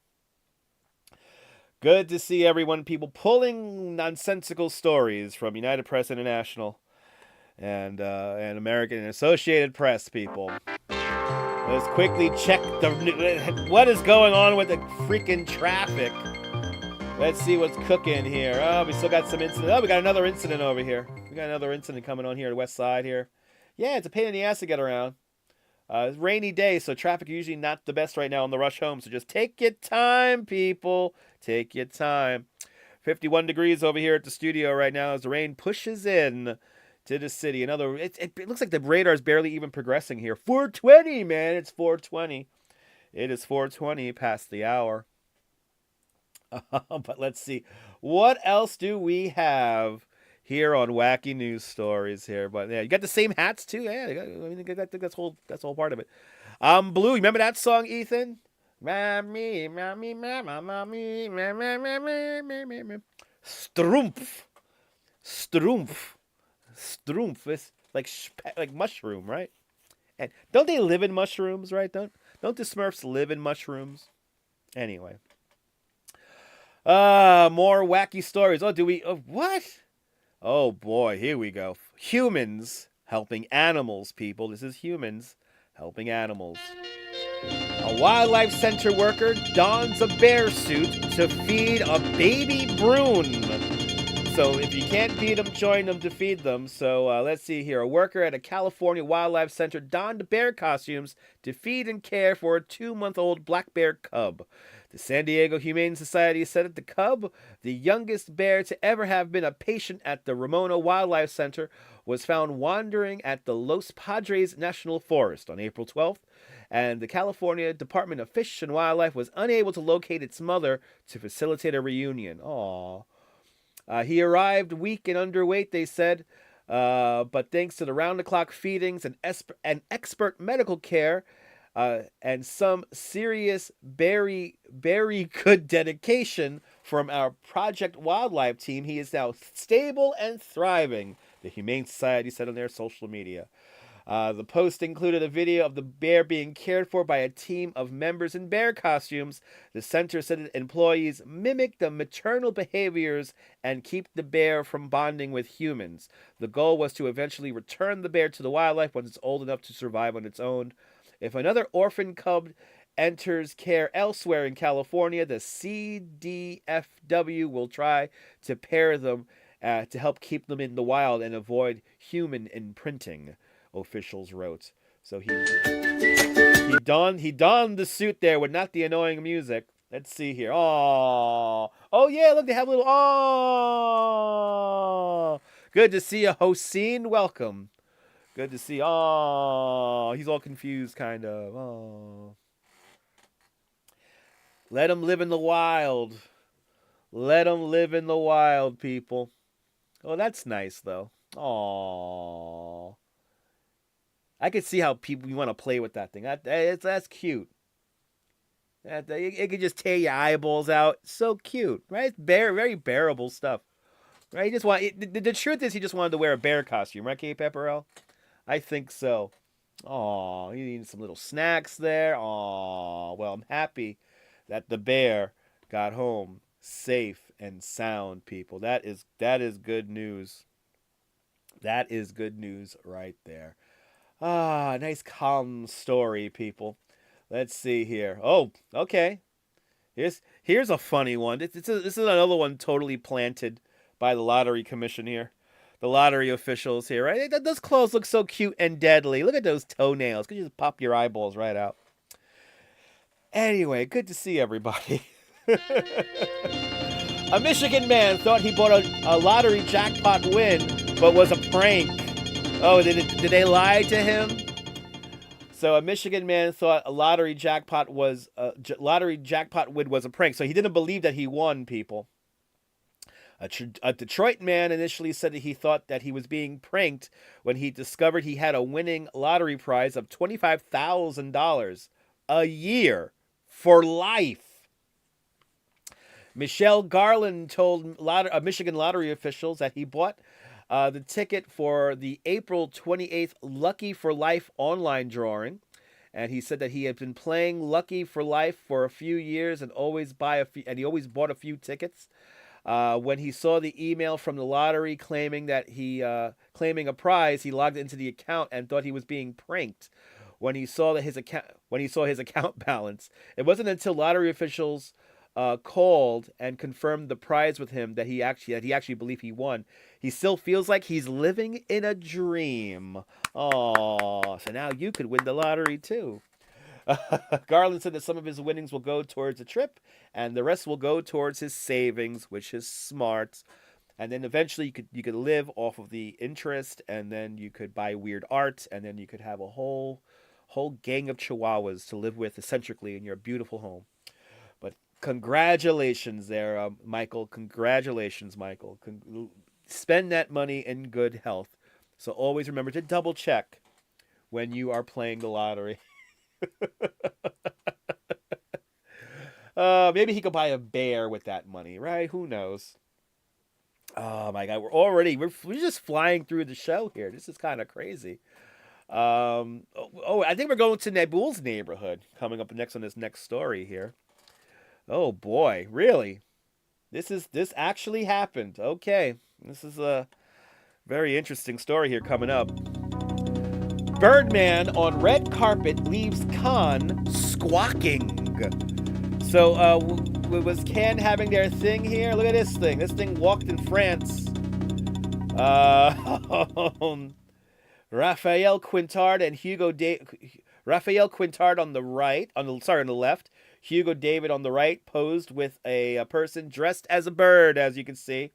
Good to see everyone, people, pulling nonsensical stories from United Press International and American and Associated Press, people. Let's quickly check what is going on with the freaking traffic. Let's see what's cooking here. Oh, we still got some incident. Oh, we got another incident over here. We got another incident coming on here, the west side here. Yeah, it's a pain in the ass to get around. It's a rainy day, so traffic is usually not the best right now on the rush home. So just take your time, people. Take your time. 51 degrees over here at the studio right now as the rain pushes in to the city. It looks like the radar is barely even progressing here. 4:20, man. It's 4:20. It is 4:20 past the hour. But let's see. What else do we have here on Wacky News Stories here? But yeah, you got the same hats too. Yeah, I think that's whole part of it. Blue. You remember that song, Ethan? Mommy, mommy, mama, mommy, Strumpf. It's like mushroom, right? And don't they live in mushrooms, right? Don't the Smurfs live in mushrooms? Anyway. More wacky stories. Oh, do we? What? Oh boy, here we go. Humans helping animals, people. This is humans helping animals. A wildlife center worker dons a bear suit to feed a baby Brune. So if you can't feed them, join them to feed them. So let's see here. A worker at a California wildlife center donned bear costumes to feed and care for a 2-month-old black bear cub. The San Diego Humane Society said that the cub, the youngest bear to ever have been a patient at the Ramona Wildlife Center, was found wandering at the Los Padres National Forest on April 12th, and the California Department of Fish and Wildlife was unable to locate its mother to facilitate a reunion. Aww. He arrived weak and underweight, they said, but thanks to the round-the-clock feedings and expert medical care, and some serious, very, very good dedication from our Project Wildlife team. He is now stable and thriving, the Humane Society said on their social media. The post included a video of the bear being cared for by a team of members in bear costumes. The center said that employees mimic the maternal behaviors and keep the bear from bonding with humans. The goal was to eventually return the bear to the wildlife once it's old enough to survive on its own. If another orphan cub enters care elsewhere in California, the CDFW will try to pair them to help keep them in the wild and avoid human imprinting, officials wrote. So he donned the suit there with not the annoying music. Let's see here. Oh yeah, look, they have a little. Oh, good to see you, Hossein. Welcome. Good to see. Oh, he's all confused, kind of. Oh, let him live in the wild. Let him live in the wild, people. Oh, that's nice though. Oh. I could see how you want to play with that thing. That's cute. It could just tear your eyeballs out. So cute, right? It's very bearable stuff, right? The truth is, he just wanted to wear a bear costume, right, Kate Pepperell? I think so. Aw, he needed some little snacks there. Aw, well, I'm happy that the bear got home safe and sound, people. That is good news. That is good news right there. Ah, nice calm story, people. Let's see here. Oh, okay. Here's a funny one. This is another one totally planted by the lottery commission here. The lottery officials here, right? Those clothes look so cute and deadly. Look at those toenails. Could you just pop your eyeballs right out? Anyway, good to see everybody. A Michigan man thought he bought a lottery jackpot win, but was a prank. Oh, did they lie to him? So a Michigan man thought a lottery jackpot win was a prank. So he didn't believe that he won, people. A Detroit man initially said that he thought that he was being pranked when he discovered he had a winning lottery prize of $25,000 a year for life. Michelle Garland told Michigan lottery officials that he bought the ticket for the April 28th Lucky for Life online drawing. And he said that he had been playing Lucky for Life for a few years and he always bought a few tickets. When he saw the email from the lottery claiming a prize, he logged into the account and thought he was being pranked. When he saw his account balance, it wasn't until lottery officials called and confirmed the prize with him that he actually believed he won. He still feels like he's living in a dream. Oh, so now you could win the lottery too. Garland said that some of his winnings will go towards a trip and the rest will go towards his savings, which is smart. And then eventually you could live off of the interest, and then you could buy weird art, and then you could have a whole gang of chihuahuas to live with eccentrically in your beautiful home. But congratulations there, Michael. Congratulations, Michael. Spend that money in good health. So always remember to double check when you are playing the lottery. Maybe he could buy a bear with that money, right? Who knows? Oh my God, we're just flying through the show here. This is kind of crazy. I think we're going to Nabul's neighborhood coming up next on this next story here. Oh boy, really? This actually happened. Okay, this is a very interesting story here coming up. Birdman on red carpet leaves Cannes squawking. So, was Cannes having their thing here? Look at this thing. This thing walked in France. Raphael Quintard and Raphael Quintard on the left. Hugo David on the right posed with a person dressed as a bird, as you can see.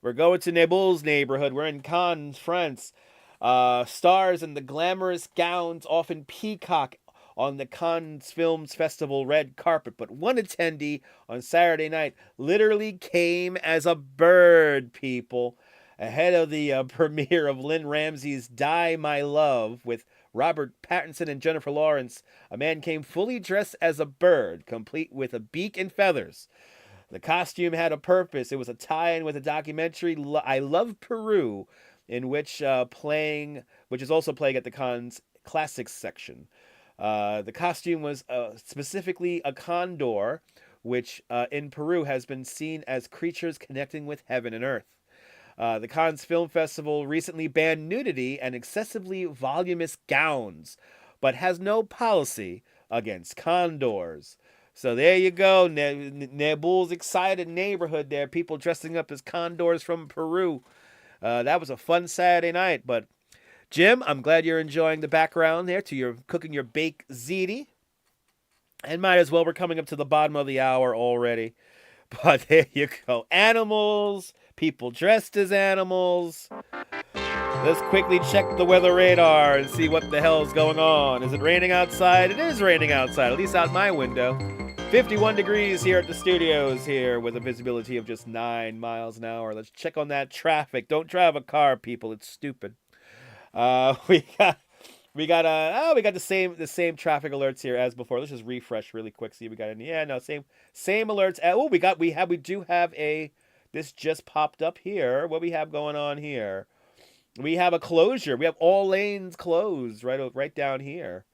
We're going to Nabul's neighborhood. We're in Cannes, France. Stars in the glamorous gowns often peacock on the Cannes Films Festival red carpet, but one attendee on Saturday night literally came as a bird, people, ahead of the premiere of Lynn Ramsey's Die My Love with Robert Pattinson and Jennifer Lawrence, a man came fully dressed as a bird, complete with a beak and feathers. The costume had a purpose. It was a tie-in with a documentary, I Love Peru, in which is also playing at the Cannes Classics section. The costume was specifically a condor, which in Peru has been seen as creatures connecting with heaven and earth. The Cannes Film Festival recently banned nudity and excessively voluminous gowns, but has no policy against condors. So there you go, Nebul's excited neighborhood there. People dressing up as condors from Peru. That was a fun Saturday night. But Jim, I'm glad you're enjoying the background there to your cooking your baked ziti. And might as well, we're coming up to the bottom of the hour already. But there you go. Animals, people dressed as animals. Let's quickly check the weather radar and see what the hell's going on. Is it raining outside? It is raining outside, at least out my window. 51 degrees here at the studios here with a visibility of just 9 miles an hour. Let's check on that traffic. Don't drive a car, people. It's stupid. We got the same traffic alerts here as before. Let's just refresh really quick. See if we got any. Yeah, no, same alerts. Oh, we do have this just popped up here. What we have going on here? We have a closure. We have all lanes closed right down here.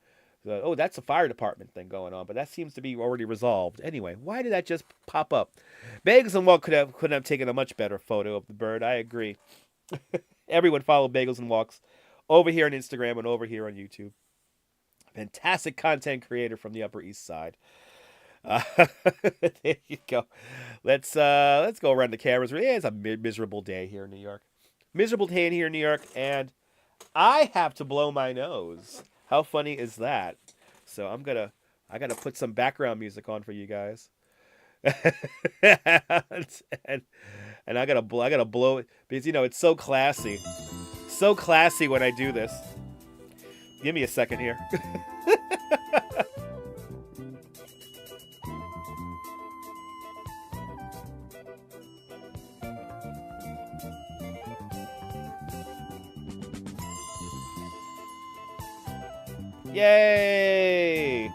So, that's a fire department thing going on, but that seems to be already resolved. Anyway, why did that just pop up? Bagels and Walk couldn't have taken a much better photo of the bird. I agree. Everyone follow Bagels and Walks over here on Instagram and over here on YouTube. Fantastic content creator from the Upper East Side. There you go. Let's go around the cameras. Yeah, it's a miserable day here in New York. Miserable day here in New York, and I have to blow my nose. How funny is that? So I gotta put some background music on for you guys. and I gotta blow it because it's so classy. So classy when I do this. Give me a second here. Yay!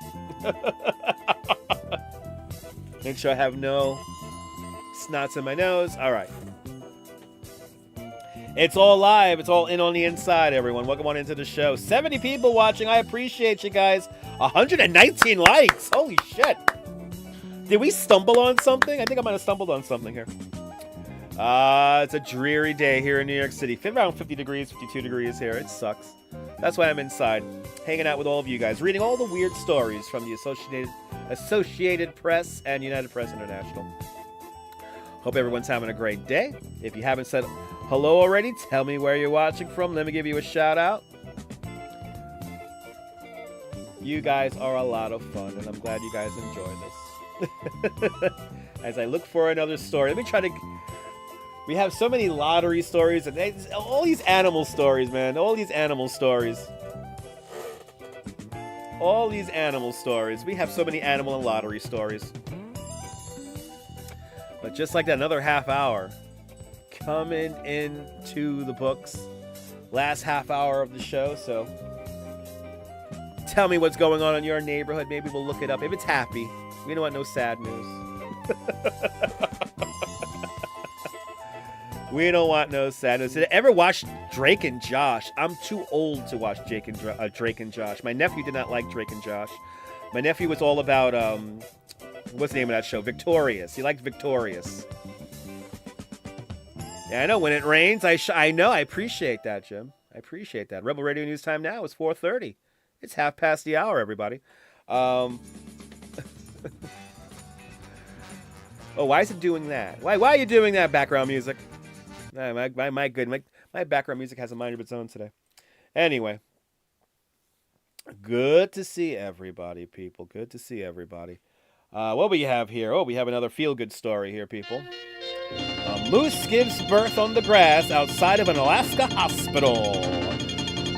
Make sure I have no snots in my nose. All right. It's all live. It's all in on the inside, everyone. Welcome on into the show. 70 people watching. I appreciate you guys. 119 likes. Holy shit. Did we stumble on something? I think I might have stumbled on something here. It's a dreary day here in New York City. Around 50 degrees, 52 degrees here. It sucks. That's why I'm inside, hanging out with all of you guys, reading all the weird stories from the Associated Press and United Press International. Hope everyone's having a great day. If you haven't said hello already, tell me where you're watching from. Let me give you a shout out. You guys are a lot of fun, and I'm glad you guys enjoy this. As I look for another story, let me try to... We have so many lottery stories and all these animal stories, man. All these animal stories. All these animal stories. We have so many animal and lottery stories. But just like that, another half hour coming into the books. Last half hour of the show, so tell me what's going on in your neighborhood. Maybe we'll look it up. If it's happy, we don't want no sad news. We don't want no sadness. Did I ever watch Drake and Josh? I'm too old to watch Drake and Josh. My nephew did not like Drake and Josh. My nephew was all about, what's the name of that show? Victorious. He liked Victorious. Yeah, I know. When it rains, I know. I appreciate that, Jim. I appreciate that. Rebel Radio News time now is 4:30. It's half past the hour, everybody. Oh, why is it doing that? Why are you doing that, background music? My background music has a mind of its own today. Anyway, good to see everybody, people. Good to see everybody. What we have here? Oh, we have another feel-good story here, people. A moose gives birth on the grass outside of an Alaska hospital.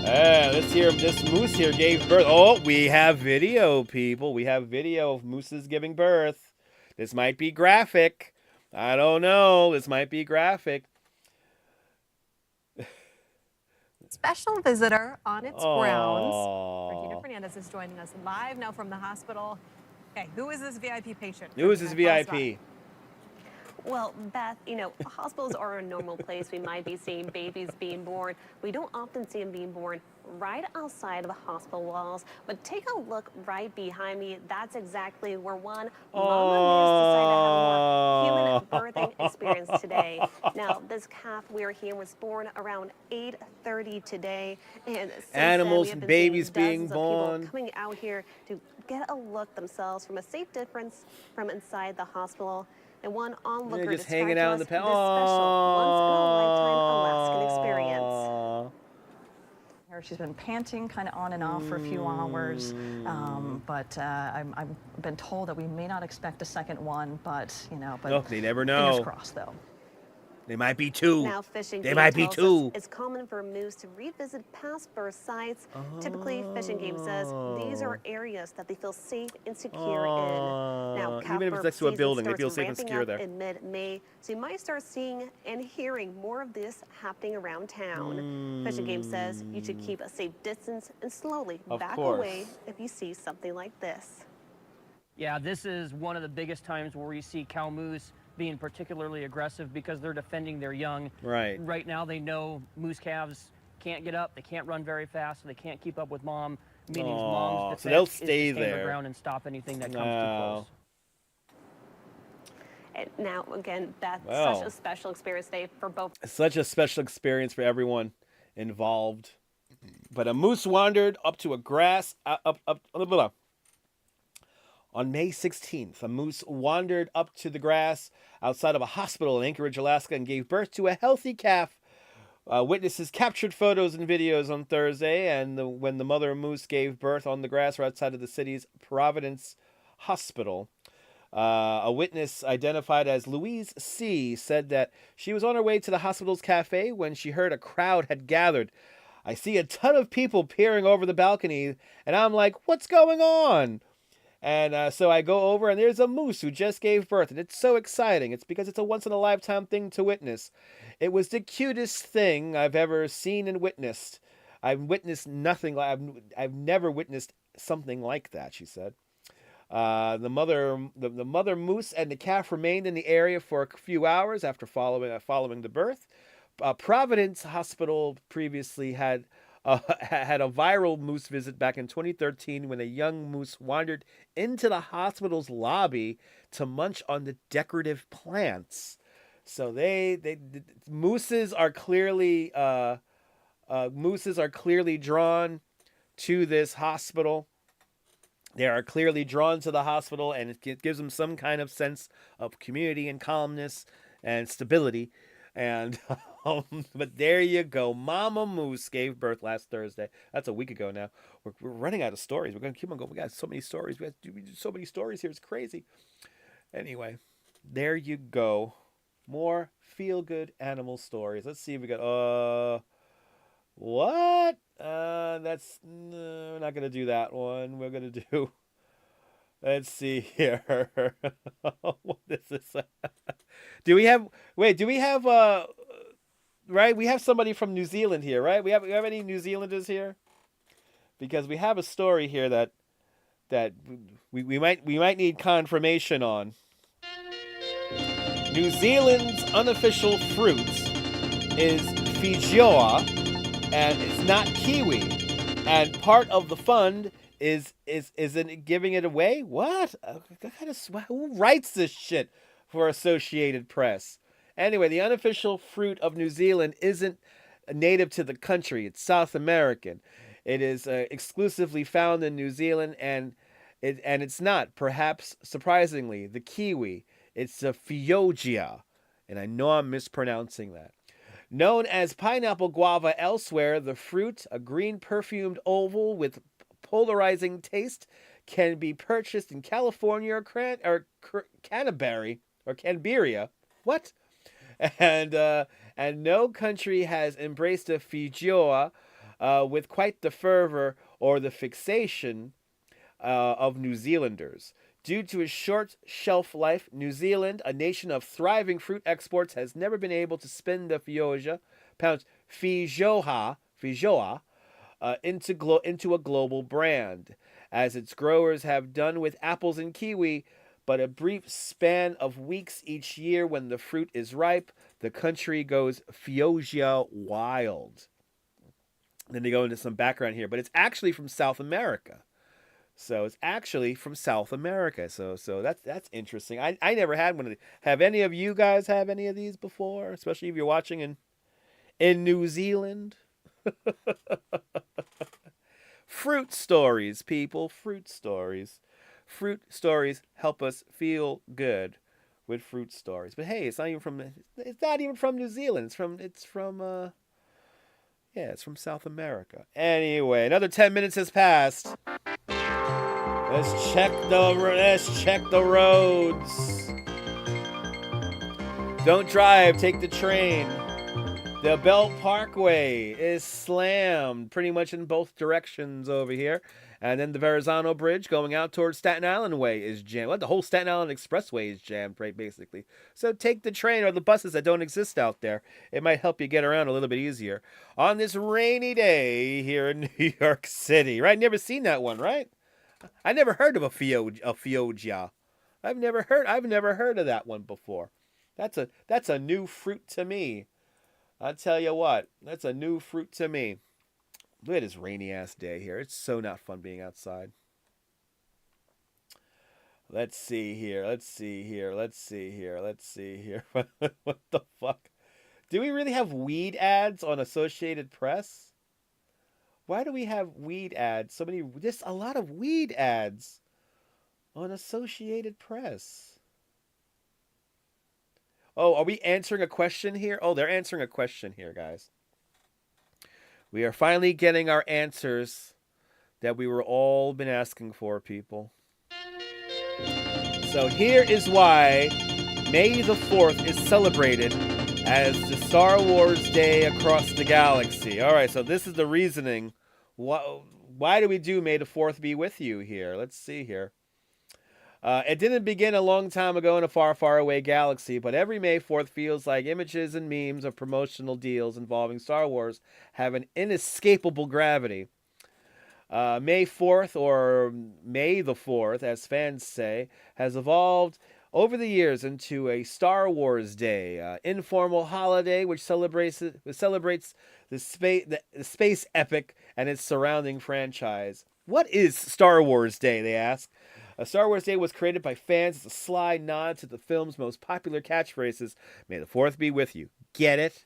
This moose here gave birth. Oh, we have video, people. We have video of mooses giving birth. This might be graphic. I don't know. This might be graphic. Special visitor on its grounds. Regina Fernandez is joining us live now from the hospital. Okay, who is this VIP patient? Who is this VIP? Well, Beth, you know, hospitals are a normal place. We might be seeing babies being born. We don't often see them being born right outside of the hospital walls. But take a look right behind me. That's exactly where one mama moose decided to have a more human birthing experience today. Now, this calf we're here was born around 8:30 today. And since Animals, then, we have been babies seeing being dozens of born. people coming out here to get a look themselves from a safe distance from inside the hospital. And one onlooker They're just described hanging to out us in the this special, once-in-a-lifetime Alaskan experience. She's been panting kind of on and off for a few hours, but I've been told that we may not expect a second one, but, you know, but Look, they never know. Fingers crossed, though. They might be two. Now, fishing They game might be tells two. us it's common for moose to revisit past birth sites. Typically, fishing game says these are areas that they feel safe and secure in. Now, Even if it's calf next to a season building, they starts feel safe and ramping secure up there. in mid-May, so you might start seeing and hearing more of this happening around town. Fishing game says you should keep a safe distance and slowly back away if you see something like this. Yeah, this is one of the biggest times where we see cow moose being particularly aggressive because they're defending their young. Right. Right now they know moose calves can't get up, they can't run very fast, so they can't keep up with mom, meaning mom's defense so they'll is to stay stand their there. ground and stop anything that comes too close. And now, again, that's Wow. such a special experience today for both. Such a special experience for everyone involved. But a moose wandered up to a grass on May 16th. A moose wandered up to the grass outside of a hospital in Anchorage, Alaska, and gave birth to a healthy calf. Witnesses captured photos and videos on Thursday, and when the mother moose gave birth on the grass right outside of the city's Providence Hospital. A witness identified as Louise C. said that she was on her way to the hospital's cafe when she heard a crowd had gathered. I see a ton of people peering over the balcony, and I'm like, what's going on? And so I go over, and there's a moose who just gave birth, and it's so exciting. It's because it's a once-in-a-lifetime thing to witness. It was the cutest thing I've ever seen and witnessed. I've witnessed nothing. I've never witnessed something like that, she said. The mother moose and the calf remained in the area for a few hours after following the birth. Providence Hospital previously had a viral moose visit back in 2013 when a young moose wandered into the hospital's lobby to munch on the decorative plants. So mooses are clearly drawn to this hospital. They are clearly drawn to the hospital, and it gives them some kind of sense of community and calmness and stability. And but there you go. Mama Moose gave birth last Thursday. That's a week ago now. We're running out of stories. We're going to keep on going. We got so many stories. We do so many stories here. It's crazy. Anyway, there you go. More feel-good animal stories. Let's see if we got... What? That's... No, we're not going to do that one. We're going to do... Let's see here. What is this? Do we have... Right? We have somebody from New Zealand here, right? We have any New Zealanders here? Because we have a story here that we might need confirmation on. New Zealand's unofficial fruit is Feijoa, and it's not kiwi. And part of the fund is in giving it away. What? Who writes this shit for Associated Press? Anyway, the unofficial fruit of New Zealand isn't native to the country. It's South American. It is exclusively found in New Zealand, and it's not, perhaps surprisingly, the kiwi. It's a Feijoa, and I know I'm mispronouncing that. Known as pineapple guava elsewhere, the fruit, a green perfumed oval with polarizing taste, can be purchased in California or Canterbury or Canberra. What? And no country has embraced a Feijoa with quite the fervor or the fixation of New Zealanders. Due to its short shelf life, New Zealand, a nation of thriving fruit exports, has never been able to spin the Feijoa into a global brand, as its growers have done with apples and kiwi. But a brief span of weeks each year, when the fruit is ripe, the country goes Fiogia wild. Then they go into some background here, but it's actually from South America. So it's actually from South America. So that's interesting. I never had one of these. Have any of you guys have any of these before? Especially if you're watching in New Zealand. Fruit stories, people. Fruit stories. Fruit stories help us feel good with fruit stories. But hey, it's not even from New Zealand. It's from South America. Anyway, another 10 minutes has passed. Let's check the roads. Don't drive, take the train. The Belt Parkway is slammed pretty much in both directions over here. And then the Verrazano Bridge going out towards Staten Island Way is jammed. Well, the whole Staten Island Expressway is jammed, right, basically. So take the train or the buses that don't exist out there. It might help you get around a little bit easier on this rainy day here in New York City, right? Never seen that one, right? I never heard of a Fiogia. I've never heard of that one before. That's a new fruit to me. I'll tell you what, that's a new fruit to me. Look at this rainy ass day here. It's so not fun being outside. Let's see here. What the fuck? Do we really have weed ads on Associated Press? Why do we have weed ads? There's a lot of weed ads on Associated Press. Oh, are we answering a question here? Oh, they're answering a question here, guys. We are finally getting our answers that we were all been asking for, people. So here is why May the 4th is celebrated as the Star Wars Day across the galaxy. All right, so this is the reasoning. Why do we do May the 4th be with you here? Let's see here. It didn't begin a long time ago in a far, far away galaxy, but every May 4th feels like images and memes of promotional deals involving Star Wars have an inescapable gravity. May 4th, or May the 4th, as fans say, has evolved over the years into a Star Wars Day, informal holiday which celebrates the space epic and its surrounding franchise. What is Star Wars Day, they ask. A Star Wars Day was created by fans as a sly nod to the film's most popular catchphrases. May the 4th be with you. Get it?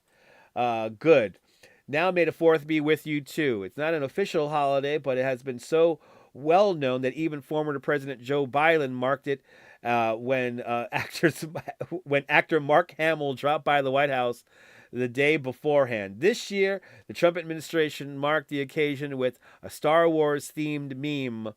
Good. Now may the 4th be with you too. It's not an official holiday, but it has been so well known that even former President Joe Biden marked it when actor Mark Hamill dropped by the White House the day beforehand. This year, the Trump administration marked the occasion with a Star Wars themed meme.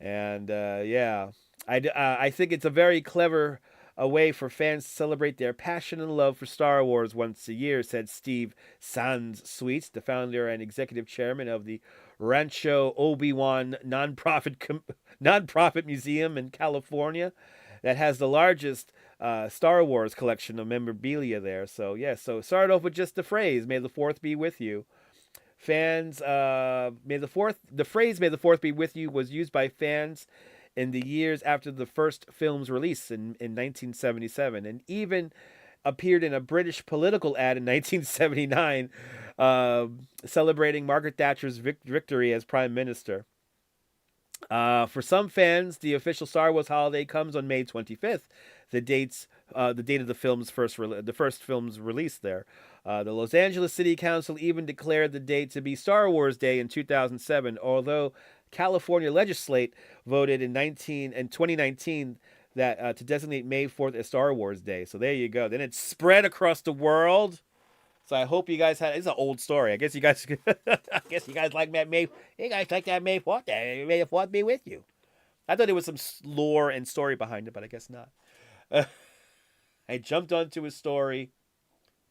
And I think it's a very clever way for fans to celebrate their passion and love for Star Wars once a year, said Steve Sands Sweets, the founder and executive chairman of the Rancho Obi-Wan nonprofit museum in California that has the largest Star Wars collection of memorabilia there. So start off with just the phrase, "May the 4th be with you." Fans, the phrase "May the 4th be with you" was used by fans in the years after the first film's release in 1977, and even appeared in a British political ad in 1979, celebrating Margaret Thatcher's victory as Prime Minister. For some fans, the official Star Wars holiday comes on May 25th, the date of the first film's release there. The Los Angeles City Council even declared the date to be Star Wars Day in 2007, although California legislate voted in 2019 that to designate May 4th as Star Wars Day. So there you go. Then it spread across the world. So I hope you guys it's an old story. I guess you guys like that May. You guys like that May 4th Day. May the 4th be with you. I thought there was some lore and story behind it, but I guess not. I jumped onto a story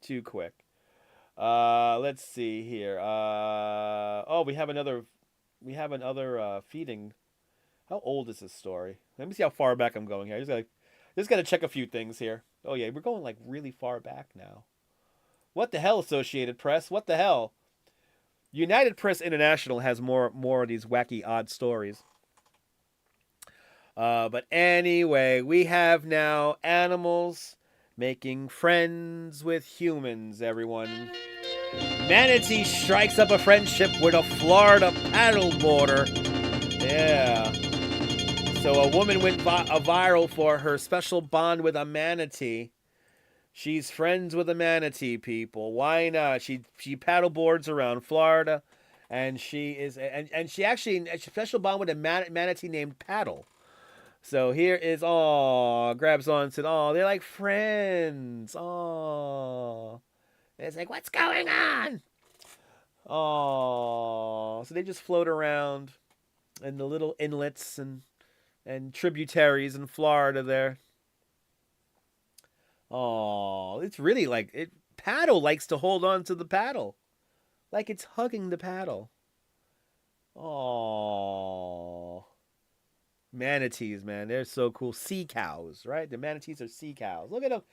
too quick. Let's see here. We have another feeding. How old is this story? Let me see how far back I'm going here. Just gotta check a few things here. Oh yeah, we're going like really far back now. What the hell, Associated Press? What the hell? United Press International has more of these wacky, odd stories. But anyway, we have now animals making friends with humans, everyone. Manatee strikes up a friendship with a Florida paddleboarder. Yeah. So a woman went viral for her special bond with a manatee. She's friends with a manatee, people. Why not? She paddleboards around Florida, and she actually a special bond with a manatee named Paddle. So here is grabs on to they're like friends. And it's like, what's going on? So they just float around in the little inlets and tributaries in Florida there. It's really like Paddle likes to hold on to the paddle, like it's hugging the paddle. Manatees, man, they're so cool. Sea cows, right? The manatees are sea cows. Look at them.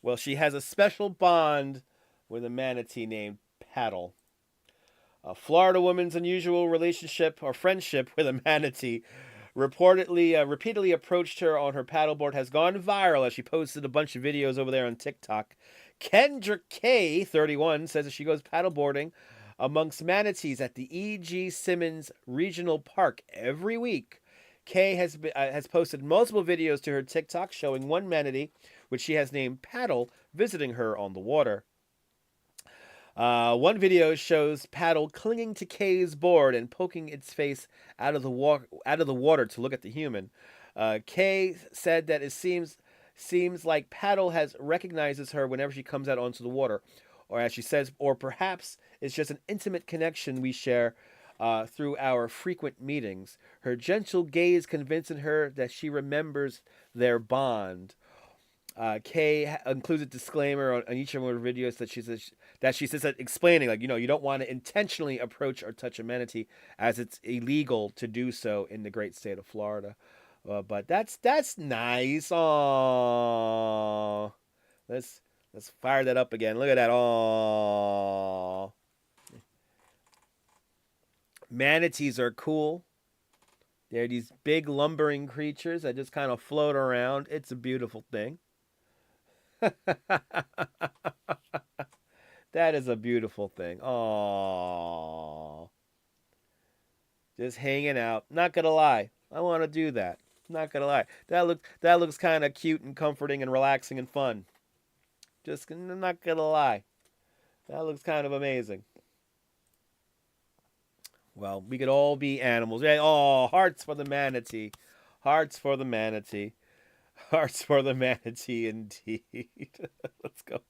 Well, she has a special bond with a manatee named Paddle. A Florida woman's unusual relationship or friendship with a manatee repeatedly approached her on her paddleboard has gone viral as she posted a bunch of videos over there on TikTok. Kendra K, 31, says that she goes paddleboarding amongst manatees at the E.G. Simmons Regional Park every week. Kay has posted multiple videos to her TikTok showing one manatee, which she has named Paddle, visiting her on the water. One video shows Paddle clinging to Kay's board and poking its face out of the water to look at the human. Kay said that it seems like Paddle recognizes her whenever she comes out onto the water, or as she says, or perhaps it's just an intimate connection we share through our frequent meetings. Her gentle gaze convincing her that she remembers their bond. Kay includes a disclaimer on each of her videos that she says that explaining, like, you don't want to intentionally approach or touch a manatee as it's illegal to do so in the great state of Florida. But that's nice. Aww. Let's fire that up again. Look at that. Aww. Manatees are cool. They're these big lumbering creatures that just kind of float around. It's a beautiful thing. That is a beautiful thing. Aww. Just hanging out. Not gonna lie. I want to do that. Not gonna lie. That looks kind of cute and comforting and relaxing and fun. Just not gonna lie. That looks kind of amazing. Well, we could all be animals. Hearts for the manatee. Hearts for the manatee. Hearts for the manatee, indeed. Let's go.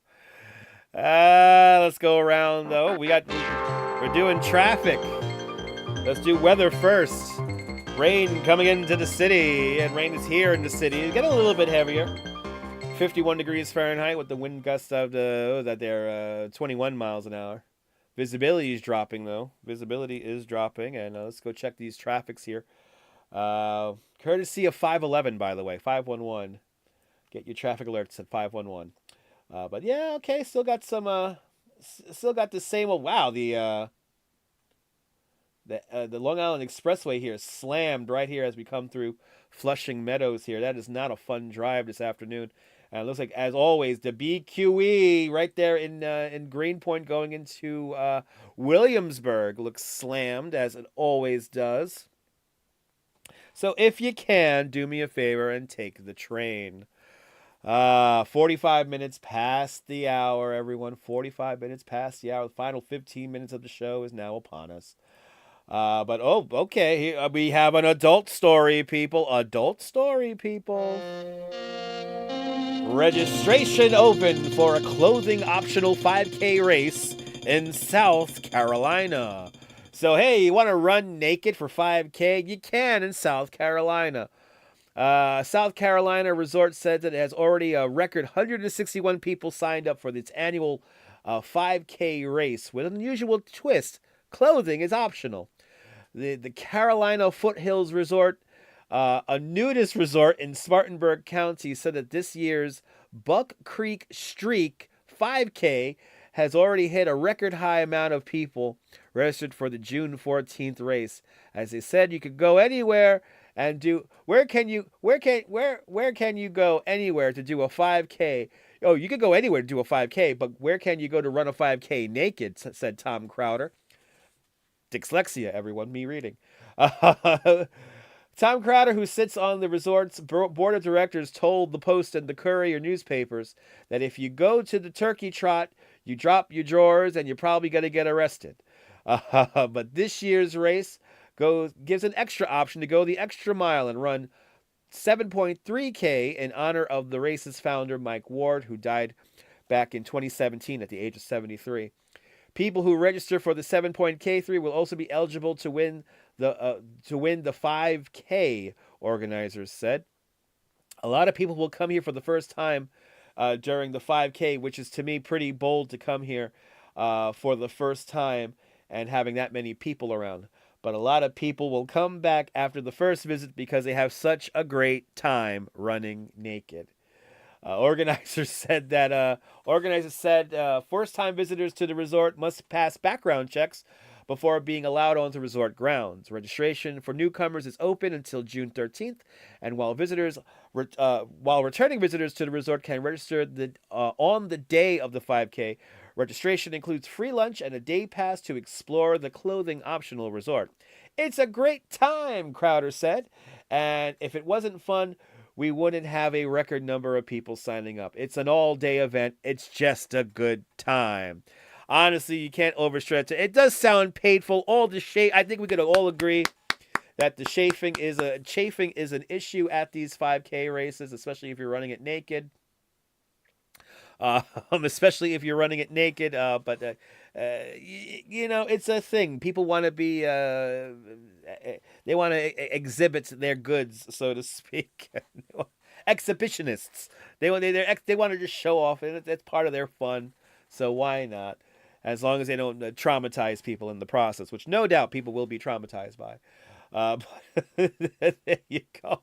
Let's go around, though. We're doing traffic. Let's do weather first. Rain coming into the city, and rain is here in the city. It's getting a little bit heavier. 51 degrees Fahrenheit with the wind gust of 21 miles an hour. Visibility is dropping, though. Visibility is dropping, and let's go check these traffics here. Courtesy of 511, by the way, 511. Get your traffic alerts at 511. But yeah, okay, still got the same. Wow, the Long Island Expressway here is slammed right here as we come through Flushing Meadows here. That is not a fun drive this afternoon. And it looks like, as always, the BQE right there in Greenpoint going into Williamsburg looks slammed, as it always does. So if you can, do me a favor and take the train. 45 minutes past the hour, everyone. 45 minutes past the hour. The final 15 minutes of the show is now upon us. But okay. Here, we have an adult story, people. Adult story, people. Registration open for a clothing optional 5K race in South Carolina. So, hey, you want to run naked for 5K? You can in South Carolina. South Carolina Resort said that it has already a record 161 people signed up for its annual a 5K race with an unusual twist. Clothing is optional. The Carolina Foothills Resort, a nudist resort in Spartanburg County, said that this year's Buck Creek Streak 5K has already hit a record high amount of people registered for the June 14th race. As they said, you could go anywhere and do. Where can you go anywhere to do a 5K? Oh, you could go anywhere to do a 5K, but where can you go to run a 5K naked? Said Tom Crowder. Dyslexia, everyone, me reading. Tom Crowder, who sits on the resort's board of directors, told the Post and the Courier newspapers that if you go to the turkey trot, you drop your drawers and you're probably going to get arrested. But this year's race gives an extra option to go the extra mile and run 7.3K in honor of the race's founder, Mike Ward, who died back in 2017 at the age of 73. People who register for the 7.K3 will also be eligible to win the 5K, organizers said. A lot of people will come here for the first time during the 5K, which is to me pretty bold to come here for the first time and having that many people around. But a lot of people will come back after the first visit because they have such a great time running naked. Organizers said first-time visitors to the resort must pass background checks before being allowed onto resort grounds. Registration for newcomers is open until June 13th, and while returning visitors to the resort can register on the day of the 5K, registration includes free lunch and a day pass to explore the clothing-optional resort. It's a great time, Crowder said, and if it wasn't fun, we wouldn't have a record number of people signing up. It's an all-day event. It's just a good time. Honestly, you can't overstretch it. It does sound painful. All the I think we could all agree that the chafing is an issue at these 5K races, especially if you're running it naked. Especially if you're running it naked. But it's a thing. People want to be. They want to exhibit their goods, so to speak. Exhibitionists. They want to just show off, and it's part of their fun. So why not? As long as they don't traumatize people in the process, which no doubt people will be traumatized by. But there you go.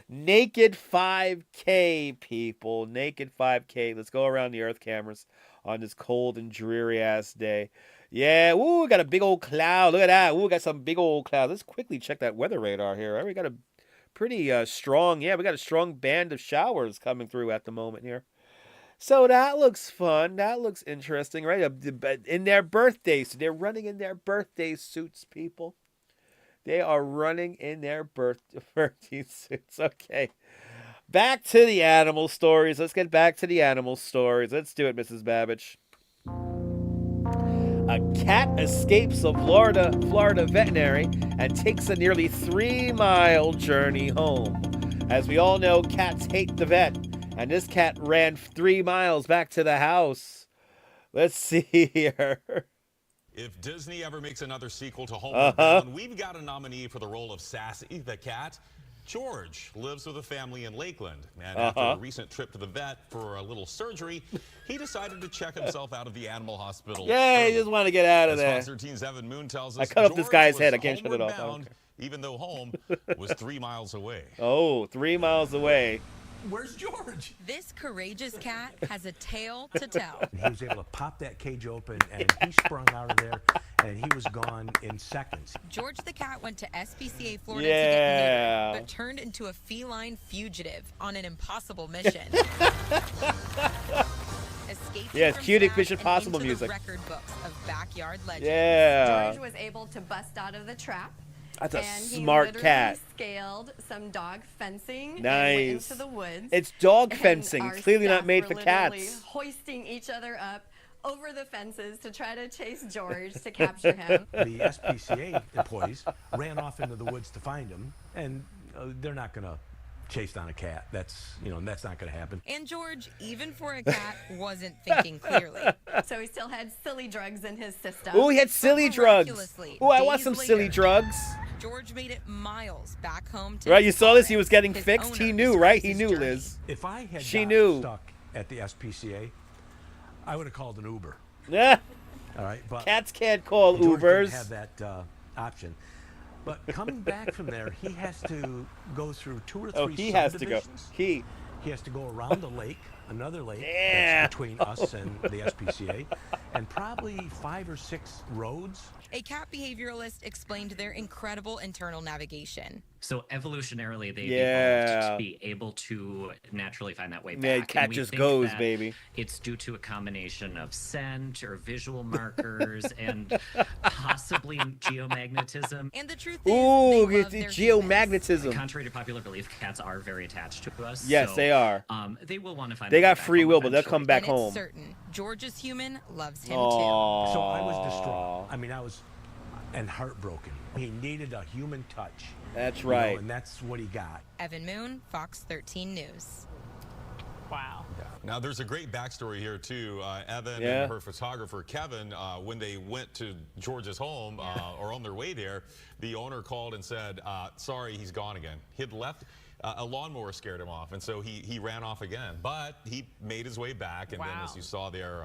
Naked 5K, people. Naked 5K. Let's go around the Earth cameras on this cold and dreary-ass day. Yeah, we got a big old cloud. Look at that. We got some big old clouds. Let's quickly check that weather radar here. We got a pretty strong, we got a strong band of showers coming through at the moment here. So that looks fun. That looks interesting, right? In their birthdays. They're running in their birthday suits, people. They are running in their birthday suits. Okay. Back to the animal stories. Let's get back to the animal stories. Let's do it, Mrs. Babbage. A cat escapes a Florida veterinary and takes a nearly 3-mile journey home. As we all know, cats hate the vet. And this cat ran 3 miles back to the house. Let's see here. If Disney ever makes another sequel to Homeward Bound, we've got a nominee for the role of Sassy the cat. George lives with a family in Lakeland, and after a recent trip to the vet for a little surgery, he decided to check himself out of the animal hospital. Yeah, he just wanted to get out of there. Sponsor Teen's Evan Moon tells us I cut off this guy's head. I can't shut it off. Bound, even though home was 3 miles away. Oh, 3 miles away. Where's George? This courageous cat has a tale to tell. He was able to pop that cage open, and he sprung out of there, and he was gone in seconds. George the cat went to SPCA Florida to get neutered, but turned into a feline fugitive on an impossible mission. It's cute Mission Possible music. Record books of backyard legends. Yeah. George was able to bust out of the trap. That's a and smart cat. He scaled some dog fencing nice. And went into the woods. It's dog fencing. It's clearly not made for cats. Hoisting each other up over the fences to try to chase George to capture him. The SPCA employees ran off into the woods to find him, and they're not going to chase down a cat. That's not going to happen. And George, even for a cat, wasn't thinking clearly. So he still had silly drugs in his system. Oh, he had silly drugs. Oh, I want some silly drugs. George made it miles back home to right, you saw this? He was getting fixed. He knew, right? He knew, Liz. If I had she knew. Stuck at the SPCA, I would have called an Uber. Yeah. All right, but cats can't call George Ubers. didn't have that option. But coming back from there, he has to go through 2 or 3 Oh, he has to go. subdivisions. He has to go around the lake, another lake yeah. that's between us and the SPCA, and probably 5 or 6 roads. A cat behavioralist explained their incredible internal navigation. So evolutionarily, they Yeah. evolved to be able to naturally find that way back. Yeah, cat And we just think goes, that baby. It's due to a combination of scent or visual markers and possibly geomagnetism. And the truth Ooh, they it's love their geomagnetism. Contrary to popular belief, cats are very attached to us. Yes, so, they are. They will want to find. They their way got back free home will, but they'll eventually. come back and home. it's certain George's human loves him Aww. too. So I was distraught. I mean, I was and heartbroken. He needed a human touch. That's you right. know, and that's what he got. Evan Moon, Fox 13 News. Wow. Now, there's a great backstory here, too. Evan Yeah. and her photographer, Kevin, when they went to George's home or on their way there, the owner called and said, sorry, he's gone again. He had left. A lawnmower scared him off, and so he ran off again. But he made his way back, and then, as you saw there,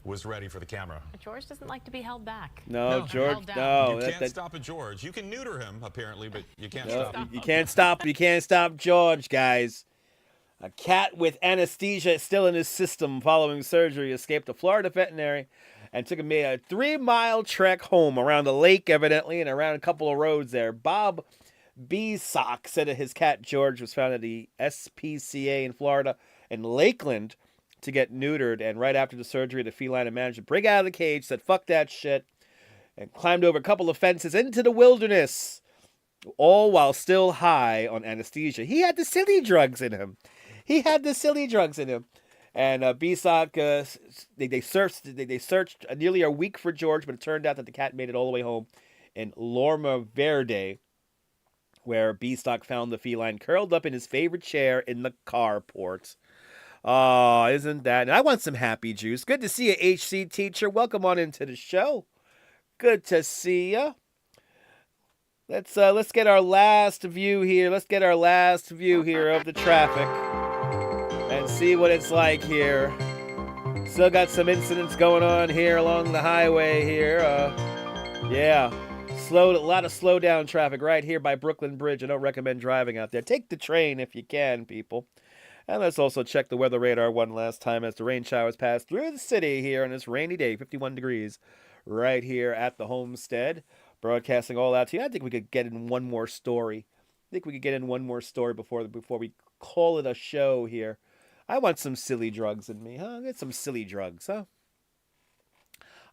was ready for the camera. George doesn't like to be held back. No, George, Held down. no. You can't stop a George. You can neuter him, apparently, but you can't No, stop him. you can't stop. You can't stop George, guys. A cat with anesthesia still in his system following surgery escaped a Florida veterinary and took a 3-mile trek home around a lake, evidently, and around a couple of roads there. Bob Beesock said that his cat George was found at the SPCA in Florida in Lakeland to get neutered, and right after the surgery, the feline managed to break out of the cage, said fuck that shit, and climbed over a couple of fences into the wilderness, all while still high on anesthesia. He had the silly drugs in him. And Beesock, they searched nearly a week for George, but it turned out that the cat made it all the way home in Loma Verde, where Beesock found the feline curled up in his favorite chair in the carport. Oh, isn't that? And I want some happy juice. Good to see you, HC teacher. Welcome on into the show. Good to see you. Let's get our last view here. Let's get our last view here of the traffic and see what it's like here. Still got some incidents going on here along the highway here. Yeah. A lot of slow down traffic right here by Brooklyn Bridge. I don't recommend driving out there. Take the train if you can, people. And let's also check the weather radar one last time as the rain showers pass through the city here on this rainy day, 51 degrees, right here at the homestead. Broadcasting all out to you. I think we could get in one more story. before we call it a show here. I want some silly drugs in me, huh? Get some silly drugs, huh?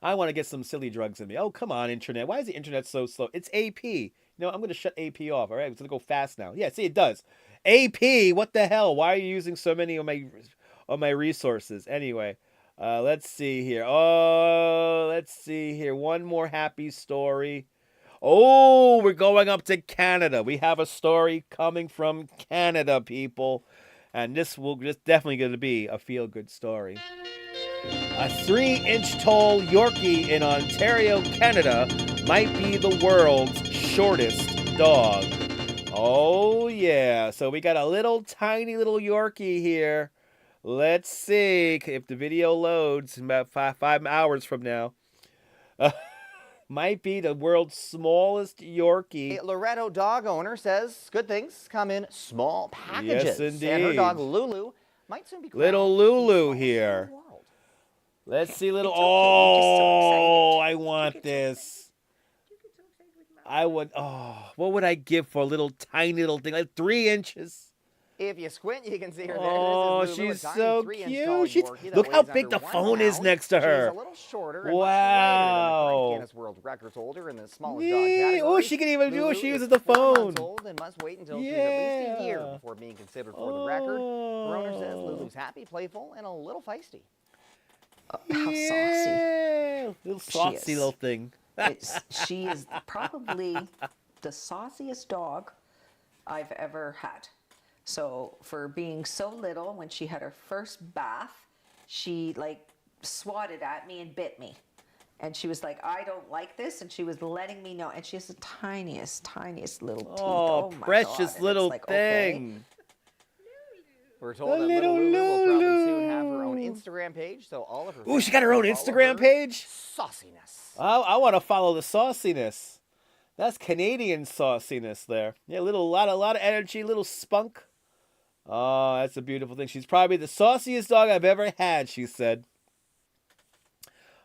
I want to get some silly drugs in me. Oh, come on, internet. Why is the internet so slow? It's AP. You know, I'm going to shut AP off, all right? It's going to go fast now. Yeah, see, it does. AP, what the hell? Why are you using so many of my resources? Anyway, let's see here. One more happy story. Oh, we're going up to Canada. We have a story coming from Canada, people. And this definitely going to be a feel-good story. A 3-inch tall Yorkie in Ontario, Canada might be the world's shortest dog. Oh, yeah. So we got a tiny little Yorkie here. Let's see if the video loads in about 5 hours from now. Might be the world's smallest Yorkie. A Loretto dog owner says good things come in small packages. Yes, indeed. And her dog Lulu might soon be Little Lulu here. Let's see little... Oh, I want this. I would... Oh, what would I give for a little tiny little thing? Like 3 inches. If you squint, you can see her there. Oh, This is Lulu, she's a tiny so 3-inch tall cute. Yorkie that Look how weighs big under the 1 phone is pound. next to her. She's a little shorter and Wow. much lighter than the current Guinness World Records holder in the smallest dog category. Oh, she can even do Lulu it. She is uses the 4 phone. months old and must wait until she's at least a year before being considered for the record. Her owner says Lulu's happy, playful, and a little feisty. How saucy. Little saucy little thing. She is probably the sauciest dog I've ever had. So for being so little, when she had her first bath, she swatted at me and bit me. And she was like, I don't like this. And she was letting me know. And she has the tiniest little teeth. Oh, my precious God. And little it's like, okay. thing. We're told that little Lulu will probably soon have her own Instagram page, so all of her Ooh, she got her own Instagram page? Sauciness. I want to follow the sauciness. That's Canadian sauciness there. Yeah, lot of energy, little spunk. Oh, that's a beautiful thing. She's probably the sauciest dog I've ever had, she said.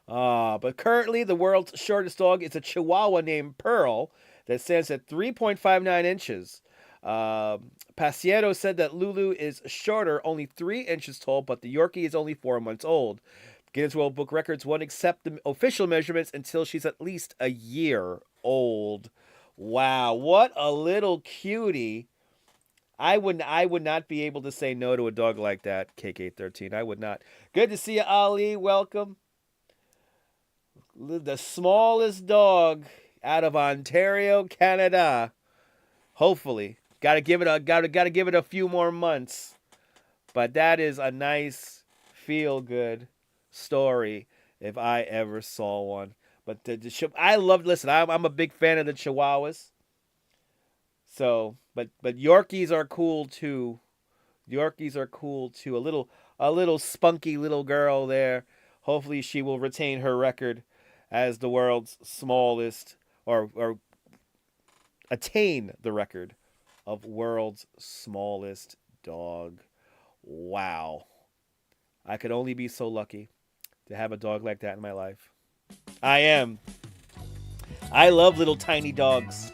But currently, the world's shortest dog is a Chihuahua named Pearl that stands at 3.59 inches. Pasiero said that Lulu is shorter, only 3 inches tall, but the Yorkie is only 4 months old. Guinness World Book Records won't accept the official measurements until she's at least a year old. Wow, what a little cutie. I would not be able to say no to a dog like that, KK13. I would not. Good to see you, Ali. Welcome. The smallest dog out of Ontario, Canada. Hopefully. Gotta give it a few more months. But that is a nice, feel-good story if I ever saw one. But I'm a big fan of the Chihuahuas. So, but Yorkies are cool too. Yorkies are cool too. A little spunky little girl there. Hopefully she will retain her record as the world's smallest, or attain the record of world's smallest dog. Wow. I could only be so lucky to have a dog like that in my life. I am. I love little tiny dogs.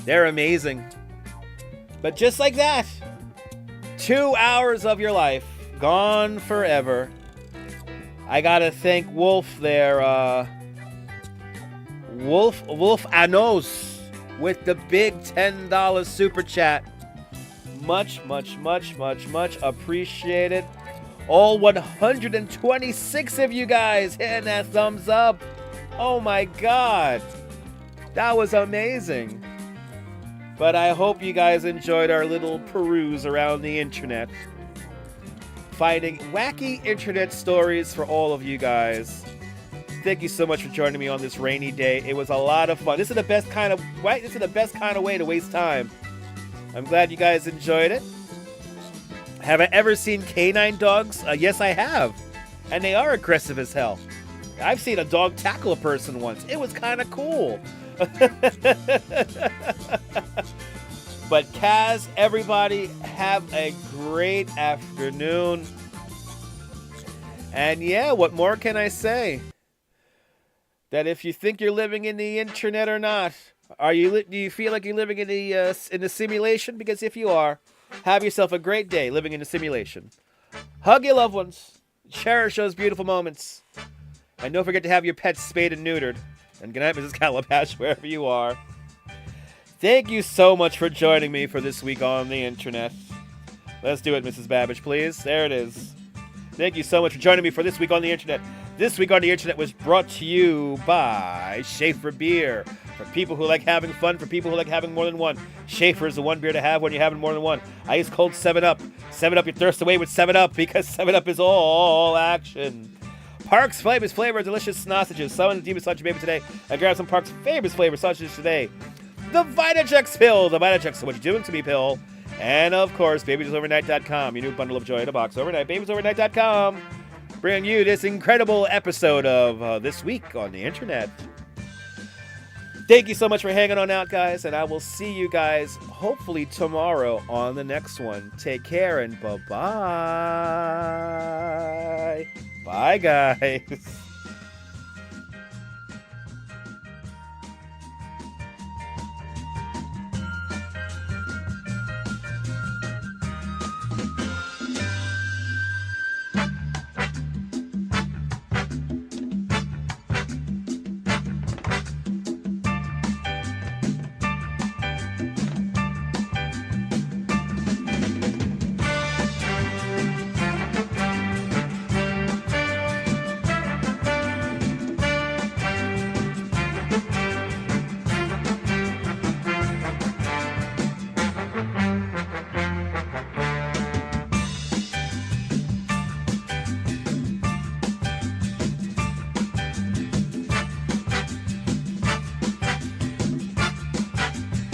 They're amazing. But just like that, 2 hours of your life gone forever. I gotta thank Wolf there, Wolf Anos with the big $10 super chat. Much appreciated. All 126 of you guys hitting that thumbs up. Oh my God. That was amazing. But I hope you guys enjoyed our little peruse around the internet. Finding wacky internet stories for all of you guys. Thank you so much for joining me on this rainy day. It was a lot of fun. This is the best kind of way to waste time. I'm glad you guys enjoyed it. Have I ever seen canine dogs? Yes, I have. And they are aggressive as hell. I've seen a dog tackle a person once. It was kind of cool. But Kaz, everybody, have a great afternoon. And yeah, what more can I say? That if you think you're living in the internet or not, do you feel like you're living in the simulation? Because if you are, have yourself a great day living in a simulation. Hug your loved ones. Cherish those beautiful moments. And don't forget to have your pets spayed and neutered. And good night, Mrs. Calabash, wherever you are. Thank you so much for joining me for this week on the internet. Let's do it, Mrs. Babbage, please. There it is. Thank you so much for joining me for this week on the internet. This week on the internet was brought to you by Schaefer Beer. For people who like having fun, for people who like having more than one. Schaefer is the one beer to have when you're having more than one. Ice cold 7-Up. 7-Up your thirst away with 7-Up because 7-Up is all action. Parks Famous Flavor delicious sausages. Summon the demon sausage baby today and grab some Parks Famous Flavor sausages today. The Vitajex pill. The Vitajex. So what you doing to me pill. And of course, BabiesOvernight.com. Your new bundle of joy in a box overnight. BabiesOvernight.com. Bringing you this incredible episode of This Week on the Internet. Thank you so much for hanging on out, guys. And I will see you guys hopefully tomorrow on the next one. Take care and bye-bye. Bye, guys.